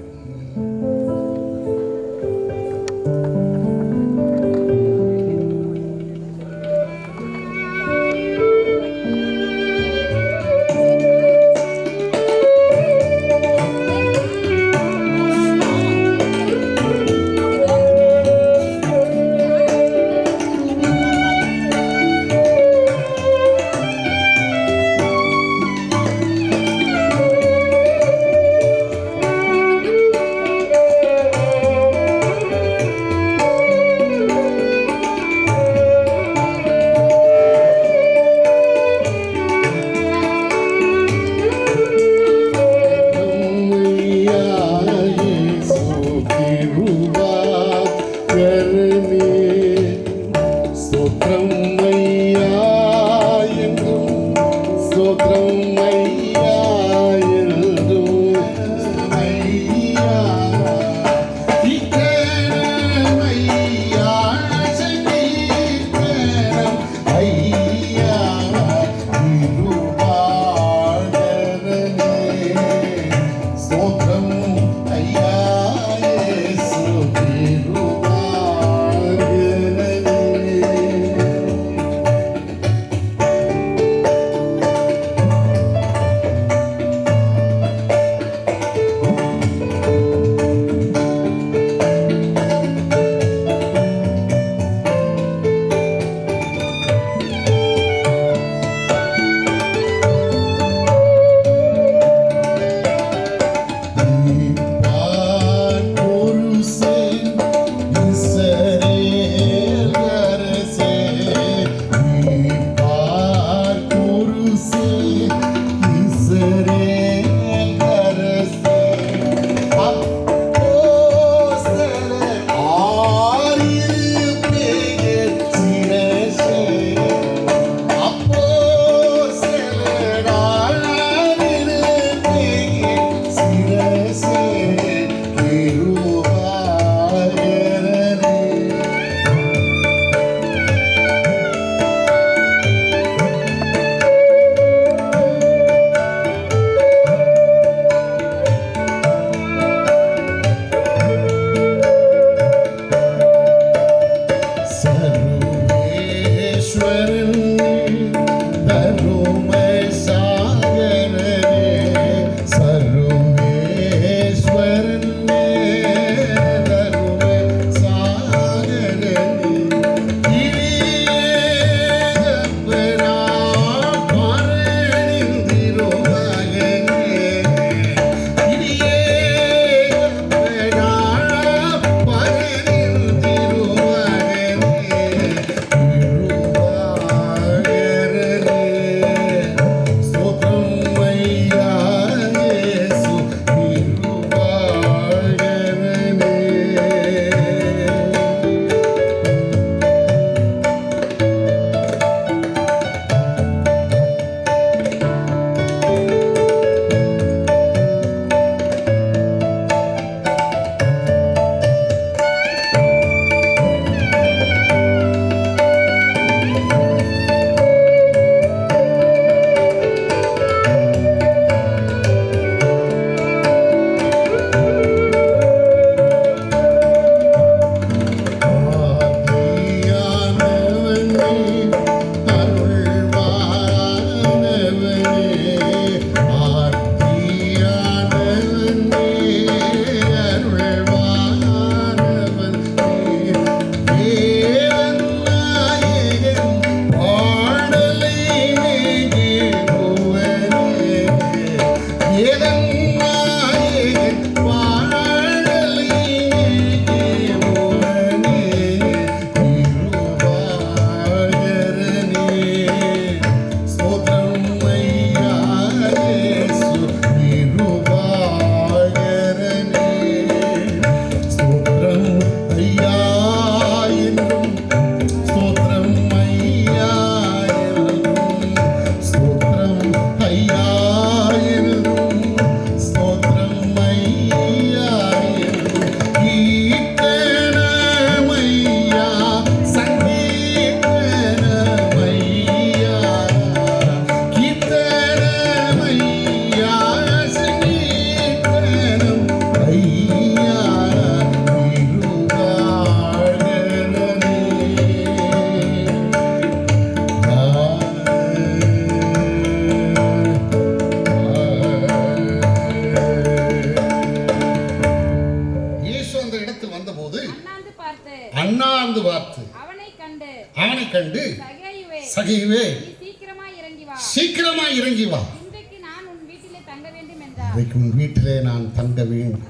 சகீவே நீ சீக்கிரமாய் இறங்கி வா. சீக்கிரமாய் இறங்கி வா. இன்றைக்கு நான் உன் வீட்டிலே தங்க வேண்டும் என்றார். இன்றைக்கு உன் வீட்டிலே நான் தங்க வேண்டும்.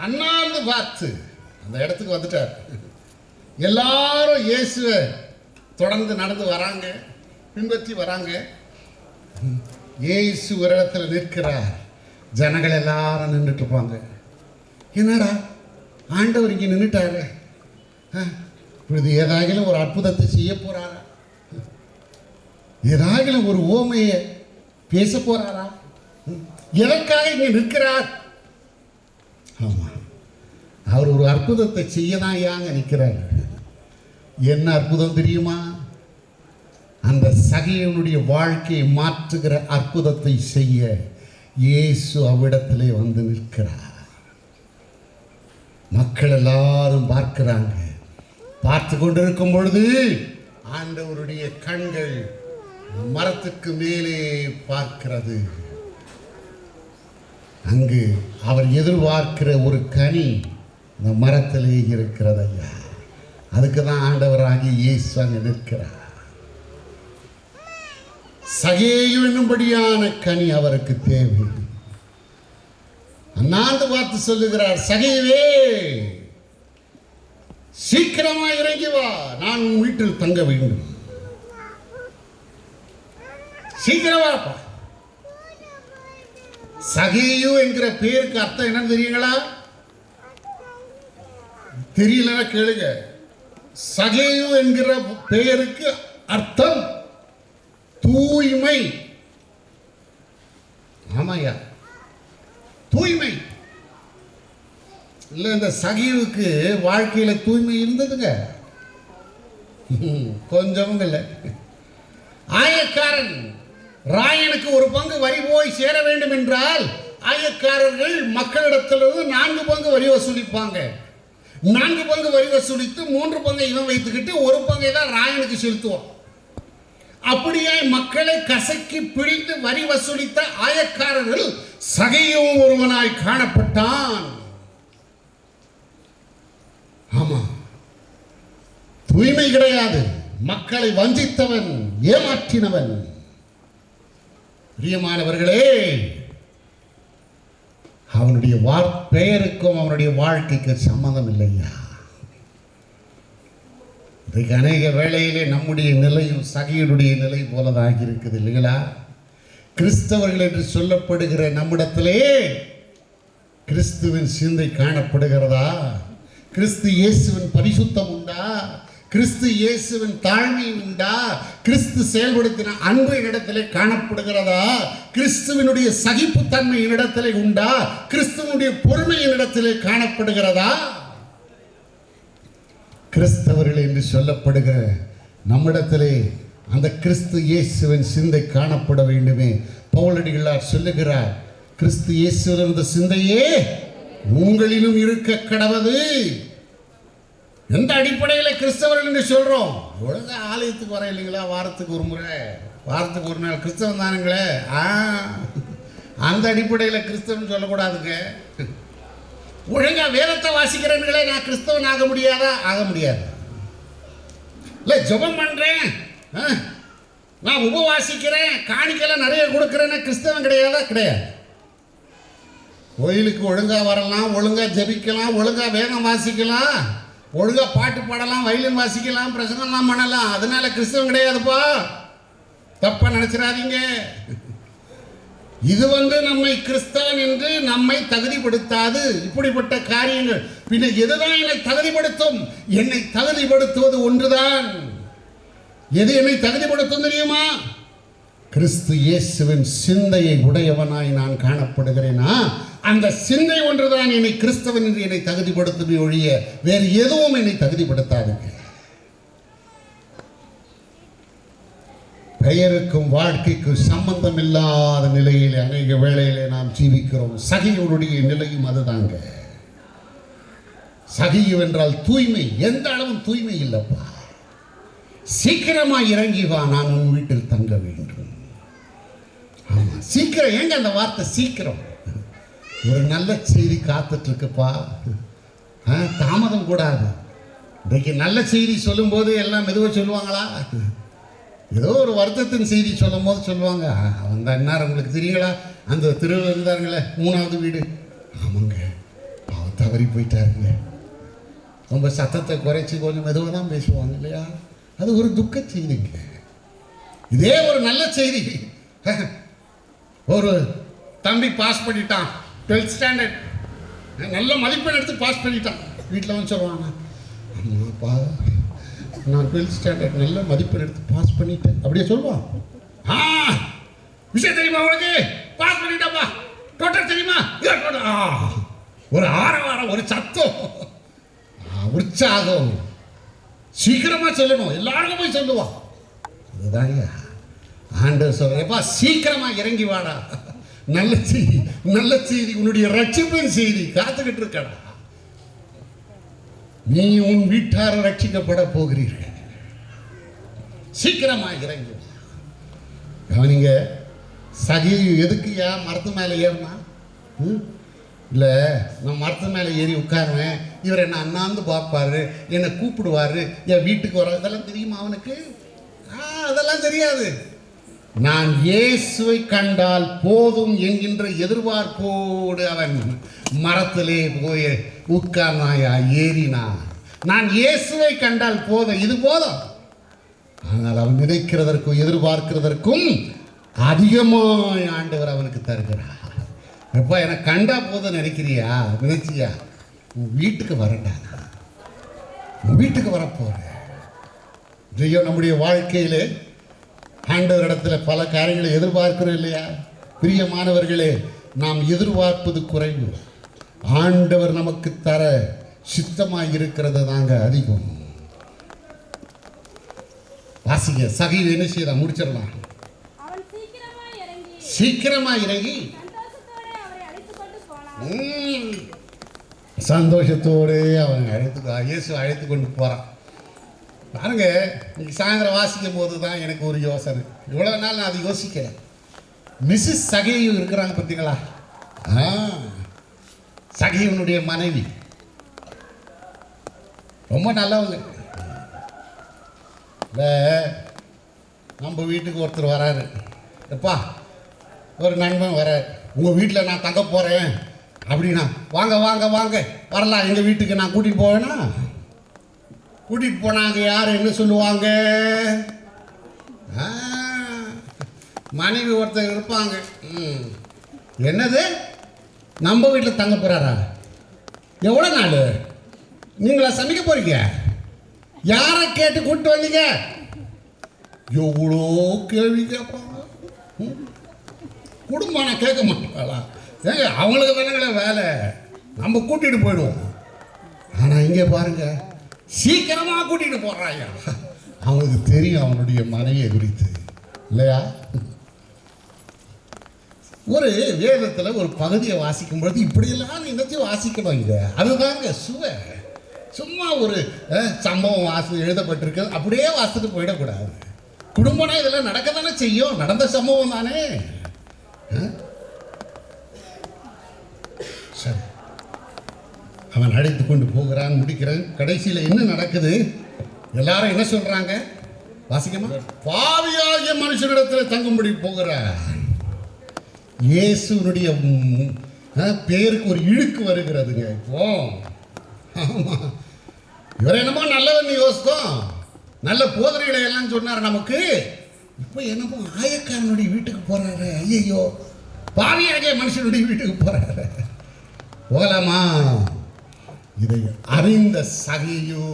அண்ணாந்து பார்த்து அந்த இடத்துக்கு வந்துட்டார். எல்லாரும் இயேசுவை தொடர்ந்து நடந்து வராங்க, பின்பற்றி வராங்க. இயேசு ஒரு இடத்துல நிற்கிறார். ஜனங்கள் எல்லாரும் நின்றுட்டு இருப்பாங்க. என்னடா ஆண்டவர் இங்கே நின்றுட்டாரு, இப்பொழுது ஏதாகிலும் ஒரு அற்புதத்தை செய்ய போறாரா, ஏதாகிலும் ஒரு ஓமையை பேச போறாரா, எதற்காக இங்கே நிற்கிறார்? ஆமா, அவர் ஒரு அற்புதத்தை செய்ய தான் ஏங்க நிற்கிறார். என்ன அற்புதம் தெரியுமா? அந்த சகீவனுடைய வாழ்க்கையை மாற்றுகிற அற்புதத்தை செய்ய இயேசு அவ்விடத்திலே வந்து நிற்கிறார். மக்கள் எல்லாரும் பார்க்கிறாங்க. பார்த்து கொண்டிருக்கும் பொழுது ஆண்டவருடைய கண்கள் மரத்துக்கு மேலே பார்க்கிறது. அங்கு அவர் எதிர்பார்க்கிற ஒரு கனி அந்த மரத்திலே இருக்கிறது. ஐயா, அதுக்கு தான் ஆண்டவராகி இயேசு அங்கே நிற்கிறார். சகேயு என்னும்படியான கனி அவருக்கு தேவை. அண்ணாந்து பார்த்து சொல்லுகிறார், சகேவே சீக்கிரமா இறங்கி வா, நான் உன் வீட்டில் தங்க வேண்டும். சீக்கிரம் வாப்பா. சகேயு என்கிற பேருக்கு அர்த்தம் என்னன்னு தெரியுங்களா? தெரியலன்னா கேளுங்க. சகேயு என்கிற பெயருக்கு அர்த்தம் தூய்மை. ஆமாயா, தூய்மை. இல்லை, இந்த சகீவுக்கு வாழ்க்கையில தூய்மை இருந்ததுங்க, கொஞ்சமும் இல்லை. ஆயக்காரன் ராயனுக்கு ஒரு பங்கு வரி போய் சேர வேண்டும் என்றால் ஆயக்காரர்கள் மக்களிடத்திலிருந்து 4 பங்கு வரி வசூலிப்பாங்க. 4 பங்கு வரி வசூலித்து 3 பங்கை இவன் வைத்துக்கிட்டு 1 பங்கை தான் ராயனுக்கு செலுத்துவான். அப்படியே மக்களை கசக்கி பிடித்து வரி வசூலித்த ஆயக்காரர்கள் சகையும் ஒருவனாய் காணப்பட்டான். ஆமா, தூய்மை கிடையாது. மக்களை வஞ்சித்தவன், ஏமாற்றினவன். பிரியமானவர்களே, அவனுடைய பெயருக்கும் அவனுடைய வாழ்க்கைக்கு சம்மதம் இல்லையா? இன்றைக்கு அநேக வேளையிலே நம்முடைய நிலையும் சகையுடைய நிலை போலதாக இருக்குது இல்லைங்களா? கிறிஸ்தவர்கள் என்று சொல்லப்படுகிற நம்மிடத்திலே கிறிஸ்துவின் சிந்தை காணப்படுகிறதா? கிறிஸ்து இயேசுவின் பரிசுத்தம் உண்டா? கிறிஸ்து இயேசுவின் தாழ்மை உண்டா? கிறிஸ்து செயல்படுத்தின அன்பு இடத்திலே காணப்படுகிறதா? கிறிஸ்துவனுடைய சகிப்புத்தன்மை இடத்திலே உண்டா? கிறிஸ்துவனுடைய பொறுமை இடத்திலே காணப்படுகிறதா? கிறிஸ்தவர்கள் என்று சொல்லப்படுகிற நம்மிடத்திலே அந்த கிறிஸ்து இயேசுவின் சிந்தை காணப்பட வேண்டுமே. பவுலடிகளார் சொல்லுகிறார், கிறிஸ்து இயேசுவின் இருந்த சிந்தையே உங்களிலும் இருக்க கடவது. எந்த அடிப்படையில் கிறிஸ்தவர்கள் என்று சொல்றோம்? ஒழுங்கா ஆலயத்துக்கு வர இல்லைங்களா? வாரத்துக்கு ஒரு முறை, வாரத்துக்கு ஒரு நாள் கிறிஸ்தவன் தானுங்களே. அந்த அடிப்படையில் கிறிஸ்தவன் சொல்லக்கூடாதுங்க. ஒழுங்கா வேதத்தை வாசிக்கிறேன்களே, நான் கிறிஸ்தவன் ஆக முடியாதா? ஆக முடியாது. இல்லை, ஜெபம் பண்றேன், நான் உபவாசிக்கிறேன், காணிக்கைலாம் நிறைய கொடுக்குறேன்னா கிறிஸ்தவன் கிடையாதா? கிடையாது. கோயிலுக்கு ஒழுங்கா வரலாம், ஒழுங்கா ஜெபிக்கலாம், ஒழுங்கா வேதம் வாசிக்கலாம், ஒழுங்கா பாட்டு பாடலாம், வயலின் வாசிக்கலாம், பிரசங்கம்லாம் பண்ணலாம். அதனால கிறிஸ்தவன் கிடையாதுப்பா, தப்பா நினைச்சிடாதீங்க. இது நம்மை கிறிஸ்தவன் என்று நம்மை தகுதிப்படுத்தாது. இப்படிப்பட்ட காரியங்கள் பின்ன எதுதான் என்னை தகுதிப்படுத்தும்? என்னை தகுதிப்படுத்துவது ஒன்றுதான். எது என்னை தகுதிப்படுத்தும் தெரியுமா? கிறிஸ்து இயேசுவின் சிந்தையை உடையவனாய் நான் காணப்படுகிறேனா, அந்த சிந்தை ஒன்றுதான் என்னை கிறிஸ்தவன் என்று என்னை தகுதிப்படுத்துமே ஒழிய வேறு எதுவும் என்னை தகுதிப்படுத்தாதுங்க. பெயருக்கும் வாழ்க்கைக்கும் சம்பந்தம் இல்லாத நிலையிலே அநேக வேளையிலே நாம் ஜீவிக்கிறோம். சகியுடைய நிலையும் அதுதாங்க. சகியு என்றால் தூய்மை. எந்த அளவும் தூய்மை இல்லப்பா. சீக்கிரமா இறங்கி வா, நான் உன் வீட்டில் தங்க வேண்டும். ஆமா, சீக்கிரம். ஏங்க அந்த வார்த்தை சீக்கிரம்? ஒரு நல்ல செய்தி காத்துட்டு இருக்குப்பா, தாமதம் கூடாது. இன்றைக்கு நல்ல செய்தி சொல்லும் போது எல்லாம் மெதுவாக சொல்லுவாங்களா? ஏதோ ஒரு வருத்தத்தின் செய்தி சொல்லும் போது சொல்லுவாங்க, அவங்க அண்ணார் உங்களுக்கு தெரியுங்களா, அந்த தெருவில் இருந்தாருங்களே 3வது வீடு, ஆமாங்க அவன் தவறி போயிட்டாருங்க. ரொம்ப சத்தத்தை குறைச்சி கொஞ்சம் மெதுவாக தான் பேசுவாங்க இல்லையா? அது ஒரு துக்க செய்திங்க. இதே ஒரு நல்ல செய்தி, ஒரு தம்பி பாஸ் பண்ணிட்டான் 12th ஸ்டாண்டர்ட், நல்ல மதிப்பெண் எடுத்து பாஸ் பண்ணிட்டான். வீட்டில் வந்து சொல்லுவாங்க, அம்மாப்பா நான் 12th ஸ்டாண்டர்ட் நல்ல மதிப்பெண் எடுத்து பாஸ் பண்ணிட்டேன் அப்படியே சொல்லுவான். விஷயம் தெரியுமா உனக்கு, பாஸ் பண்ணிட்டாப்பா, டோட்டல் தெரியுமா, ஒரு ஆரவாரம், ஒரு சத்தம், உற்சாகம், சீக்கிரமா சொல்லணும், எல்லாருக்கும் போய் சொல்லுவான். அதுதாங்க ஆண்டவர் சொல்றப்பா, சீக்கிரமா இறங்கி வாடா, நல்ல செய்தி, நல்ல செய்தி, உன்னுடைய ரட்சிப்பின் செய்தி காத்துக்கிட்டு இருக்கடா, நீ உன் வீட்டார ரட்சிக்கப்பட போகிறீர்கள், சீக்கிரமா இறங்கி. கவனிங்க, சகேயு எதுக்குயா மரத்து மேலே ஏறினா? இல்லை, நான் மரத்து மேலே ஏறி உட்காருவேன், இவர் என்னை அண்ணாந்து பார்ப்பாரு, என்னை கூப்பிடுவாரு, என் வீட்டுக்கு வர, இதெல்லாம் தெரியுமா அவனுக்கு? அதெல்லாம் தெரியாது. நான் இயேசுவை கண்டால் போதும் என்கின்ற எதிர்பார்ப்போடு அவன் மரத்திலே போய் உட்கார்னாயா, ஏறினா. நான் இயேசுவை கண்டால் போதும், இது போதும். ஆனால் அவன் நினைக்கிறதற்கும் எதிர்பார்க்கிறதற்கும் அதிகமாய் ஆண்டவர் அவனுக்கு தருகிறார். எப்பா எனக்கு கண்டா போதும் நினைக்கிறியா, நினைச்சியா, உன் வீட்டுக்கு வரண்டா, உன் வீட்டுக்கு வரப்போறேன். ஐயோ, நம்முடைய வாழ்க்கையிலே ஆண்டவரிடத்தில் பல காரியங்களை எதிர்பார்க்கிறோம் இல்லையா? பிரியமானவர்களே, நாம் எதிர்பார்ப்பது குறைவு, ஆண்டவர் நமக்கு தர சித்தமாக இருக்கிறது தாங்க அதிகம். வாசிங்க, சகேயு என்ன செய்யலாம், முடிச்சிடலாம். சீக்கிரமா இறங்கி சந்தோஷத்தோடு அவன் இயேசு அழைத்து கொண்டு போறான். பாருங்க, இன்னைக்கு சாயந்தரம் வாசிக்கும் போது தான் எனக்கு ஒரு யோசனை. இவ்வளவு நாள் நான் அதை யோசிக்கிறேன். மிஸ்ஸஸ் சகேயு இருக்கிறாங்க பார்த்தீங்களா? சகேயுனுடைய மனைவி ரொம்ப நல்லவங்க. நம்ம வீட்டுக்கு ஒருத்தர் வராரு, எப்பா ஒரு நண்பன் வர, உங்கள் வீட்டில் நான் தங்க போகிறேன் அப்படின்னா, வாங்க வாங்க வாங்க வரலாம், எங்கள் வீட்டுக்கு நான் கூட்டிகிட்டு போவேன்னா, கூட்டிகிட்டு போனாங்க யார் என்ன சொல்லுவாங்க? மனைவி ஒருத்தர் இருப்பாங்க, என்னது நம்ம வீட்டில் தங்க போகிறாரா, எவ்வளோ நாள் நீங்களா சமைக்க போகிறீங்க, யாரை கேட்டு கூப்பிட்டு வந்தீங்க, எவ்வளோ கேள்வி கேட்பாங்க. குடும்பம் நான் கேட்க மாட்டேங்களா? ஏங்க அவங்களுக்கு தானங்களே வேலை, நம்ம கூட்டிகிட்டு போயிடுவோம். ஆனால் இங்கே பாருங்க, சீக்கிரமாக கூட்டிகிட்டு போடுறாங்க. அவங்களுக்கு தெரியும் அவனுடைய மனைவியை குறித்து இல்லையா? ஒரு வேதத்தில் ஒரு பகுதியை வாசிக்கும் பொழுது இப்படியெல்லாம் நினைச்சு வாசிக்கணும். இங்கே அதுதாங்க சும்மா ஒரு சம்பவம் எழுதப்பட்டிருக்கு அப்படியே வாசித்துட்டு போயிடக்கூடாது. குடும்பம்னா இதெல்லாம் நடக்க தானே செய்யும், நடந்த சம்பவம் தானே. சரி, அவன் அழைத்து கொண்டு போகிறான், முடிக்கிறான். கடைசியில் என்ன நடக்குது? எல்லாரும் என்ன சொல்றாங்க? வாசிக்கமா, பாவியாகிய மனுஷனிடத்தில் தங்கும்படி போகிறார். இயேசுனுடைய பேருக்கு ஒரு இழுக்கு வருகிறதுங்க. இப்போ ஆமா, இவர் என்னமோ நல்லவன் யோசித்தோம், நல்ல போதனைகளை எல்லாம் சொன்னார் நமக்கு. இப்போ என்னமோ ஆயக்காரனுடைய வீட்டுக்கு போறாரு. ஐயோ, பாவியாகிய மனுஷனுடைய வீட்டுக்கு போறாரு, போகலாமா? இதை அறிந்த சகேயு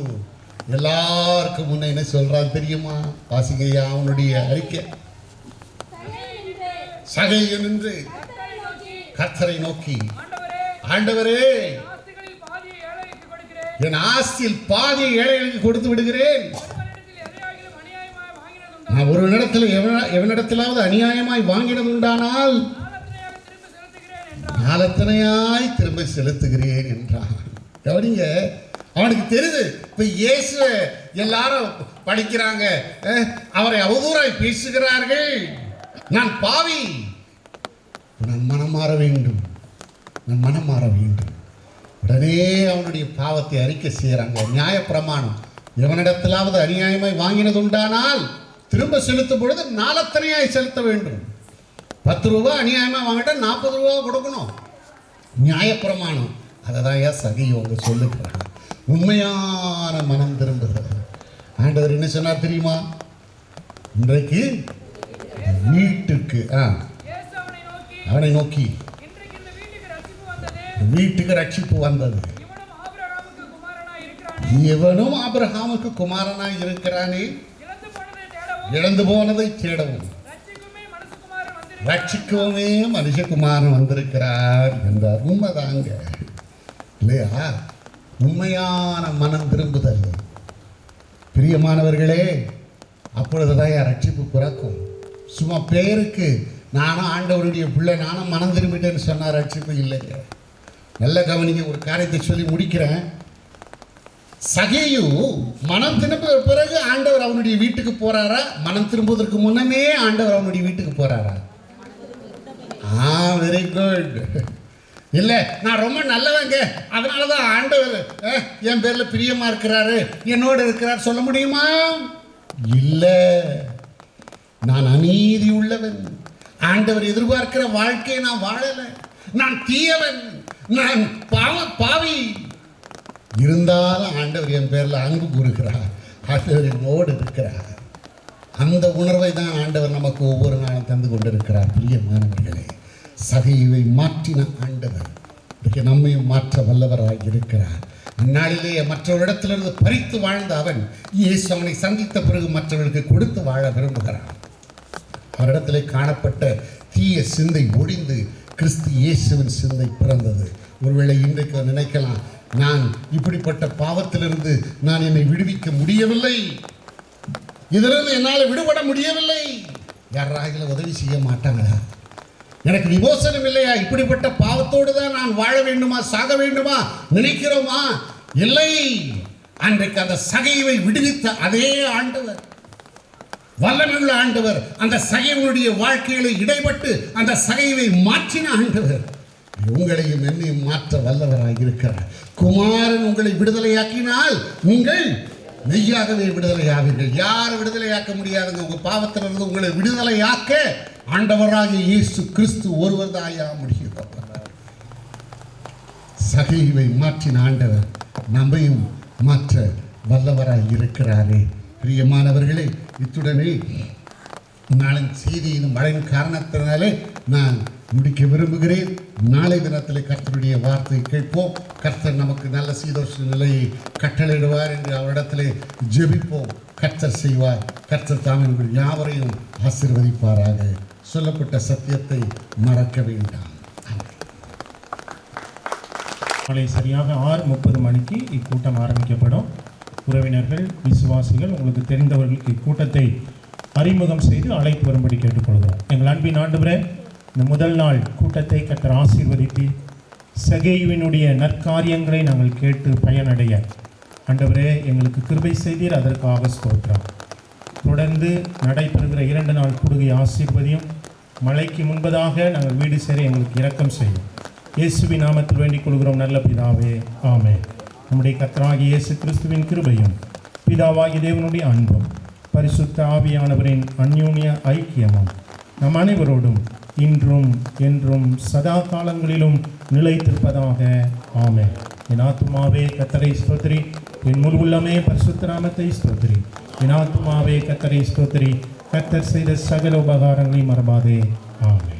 எல்லாருக்கும் முன்ன என்ன சொல்றான் தெரியுமா? வாசிங்கய்யா அவனுடைய அறிக்கை. சகேயு நின்று கர்த்தரை நோக்கி, ஆண்டவரே, என் ஆஸ்தியில் பாதியை ஏழைகளுக்கு கொடுத்து விடுகிறேன். நான் ஒரு எவனிடத்திலாவது அநியாயமாய் வாங்கினது உண்டானால் காலத்தனையாய் திரும்ப செலுத்துகிறேன் என்றான். கவனிங்க, அவனுக்கு தெரியுது இப்ப இயேசு எல்லாரும் படிக்கிறாங்க, அவரை அவதூறாய் பேசுகிறார்கள், நான் பாவி, நான் மனம் மாற வேண்டும், நான் மனம் மாற வேண்டும். உடனே அவனுடைய பாவத்தை அறிக்கை செய்யறாங்க. நியாய பிரமாணம், எவனிடத்திலாவது அநியாயமாய் வாங்கினது உண்டானால் திரும்ப செலுத்தும் பொழுது நாலத்தனையாய் செலுத்த வேண்டும். 10 ரூபா அநியாயமாக வாங்கிட்டா 40 ரூபா கொடுக்கணும். நியாயப்பிரமாணம். அதை தான் ஏன் சகியோங்க சொல்லுகிறாங்க. உண்மையான மனம் திரும்புகிறது. ஆண்டவர் என்ன சொன்னார் தெரியுமா? இன்றைக்கு வீட்டுக்கு அவனை நோக்கி வீட்டுக்கு ரட்சிப்பு வந்தது. இவனும் ஆபிரகாமுக்கு குமாரனாய் இருக்கிறானே, இழந்து போனதை தேடவும் ரட்சிக்கவுமே மனுஷகுமாரன் வந்திருக்கிறார் என்றார். உண்மைதாங்க இல்லையா? உண்மையான மனம் திரும்புதல் பிரியமானவர்களே, அப்பொழுதுதான் ரட்சிப்பு பிறக்கும். சும்மா பேருக்கு நானும் ஆண்டவருடைய பிள்ளை, நானும் மனம் திரும்பிட்டேன்னு சொன்னால் ரட்சிப்பு இல்லைங்க. நல்ல கவனிங்க. ஒரு காரியத்தை சொல்லி முடிக்கிறேன். சகேயு மனம் திரும்ப பிறகு ஆண்டவர் அவனுடைய வீட்டுக்கு போறாரா? மனம் திரும்புவதற்கு முன்னமே ஆண்டவர் அவனுடைய வீட்டுக்கு போறாரா? Very good. இல்லை, நான் ரொம்ப நல்லவங்க, அதனால தான் ஆண்டவர் என் பேரில் பிரியமா இருக்கிறாரு, என்னோடு இருக்கிறார் சொல்ல முடியுமா? இல்லை, நான் அநீதி உள்ளவன், ஆண்டவர் எதிர்பார்க்கிற வாழ்க்கையை நான் வாழலை, நான் தீயவன், நான் பாவி. இருந்தாலும் ஆண்டவர் என் பேரில் அன்பு கூறுகிறார், ஆண்டவர் என்னோடு இருக்கிறார். அந்த உணர்வை தான் ஆண்டவர் நமக்கு ஒவ்வொரு நாளும் தந்து கொண்டிருக்கிறார். பிரியமானவர்களே, சகையை மாற்றின ஆண்டவர் இன்றைக்கு நம்மையும் மாற்ற வல்லவராக இருக்கிறார். அந்நாளிலேயே மற்றவரிடத்திலிருந்து பறித்து வாழ்ந்த அவன் இயேசு அவனை சந்தித்த பிறகு மற்றவர்களுக்கு கொடுத்து வாழ விரும்புகிறான். அவரிடத்திலே காணப்பட்ட தீய சிந்தை ஒழிந்து கிறிஸ்து இயேசுவின் சிந்தை பிறந்தது. ஒருவேளை இன்றைக்கு நினைக்கலாம், நான் இப்படிப்பட்ட பாவத்திலிருந்து நான் என்னை விடுவிக்க முடியவில்லை, இதிலிருந்து என்னால் விடுபட முடியவில்லை. யாராக உதவி செய்ய மாட்டாங்களா? எனக்கு விமோசனம் இல்லையா? இப்படிப்பட்ட பாவத்தோடு தான் நான் வாழ வேண்டுமா, சாக வேண்டுமா நினைக்கிறோமா? இல்லை. அன்றைக்கு அந்த சகைவை விடுவித்த அதே ஆண்டவர், வல்லமையுள்ள ஆண்டவர், அந்த சகைவனுடைய வாழ்க்கையில இடைப்பட்டு அந்த சகைவை மாற்றின ஆண்டவர் உங்களையும் என்னையும் மாற்ற வல்லவராக இருக்கிறார். குமாரன் உங்களை விடுதலையாக்கினால் நீங்கள் மெய்யாகவே விடுதலையாவீர்கள். யார் விடுதலையாக்க முடியாதுங்க. உங்க பாவத்திலிருந்து உங்களை விடுதலையாக்க ஆண்டவராகிய இயேசு கிறிஸ்து ஒருவர் தாயா முடியும். சகைவை மாற்றின ஆண்டவர் நம்மையும் மாற்ற வல்லவராய் இருக்கிறாரே. பிரியமானவர்களே, இத்துடனே நாளின் செய்தியின் மழையின் காரணத்தினாலே நான் முடிக்க விரும்புகிறேன். நாளை தினத்தில் கர்த்தருடைய வார்த்தை கேட்போம். கர்த்தர் நமக்கு நல்ல சீதோஷ நிலையை கட்டளையிடுவார் என்று அவரிடத்திலே ஜெபிப்போம். கர்த்தர் செய்வார். கர்த்தர் தாம் யாவரையும் ஆசீர்வதிப்பாராக. சொல்லப்பட்ட சத்தியத்தை மறக்க வேண்டாம். நாளை சரியாக 6:30 மணிக்கு இக்கூட்டம் ஆரம்பிக்கப்படும். உறவினர்கள், விசுவாசிகள், உங்களுக்கு தெரிந்தவர்களுக்கு இக்கூட்டத்தை அறிமுகம் செய்து அழைத்து வரும்படி கேட்டுக்கொள்கிறோம். எங்கள் அன்பின் ஆண்டவரே, இந்த முதல் நாள் கூட்டத்தை கர்த்தர் ஆசீர்வதித்து சகேயுவினுடைய நற்காரியங்களை நாங்கள் கேட்டு பயனடைய ஆண்டவரே எங்களுக்கு கிருபை செய்தீர். அதற்காக ஸ்தோத்திரம். தொடர்ந்து நடைபெறுகிற 2 நாள் கூடுகை ஆசீர்வதியும். மழைக்கு முன்பதாக நாங்கள் வீடு சேர எங்களுக்கு இரக்கம் செய்யும். இயேசுவின் நாமத்தில் வேண்டிக் கொள்கிறோம் நல்ல பிதாவே, ஆமென். நம்முடைய கர்த்தராகிய இயேசு கிறிஸ்துவின் கிருபையும் பிதாவாகிய தேவனுடைய அன்பும் பரிசுத்த ஆவியானவரின் அந்யோன்ய ஐக்கியமும் நம் அனைவரோடும் இன்றும் என்றும் சதா காலங்களிலும் நிலைத்திருப்பதாக, ஆமென். என் ஆத்துமாவே கர்த்தரை ஸ்தோத்திரி, என் முழு உள்ளமே பரிசுத்த நாமத்தை ஸ்தோத்திரி. என் ஆத்துமாவே கர்த்தரை ஸ்தோத்திரி, கர்த்தர் செய்த சகல உபகாரங்களை மறவாதே, ஆமென்.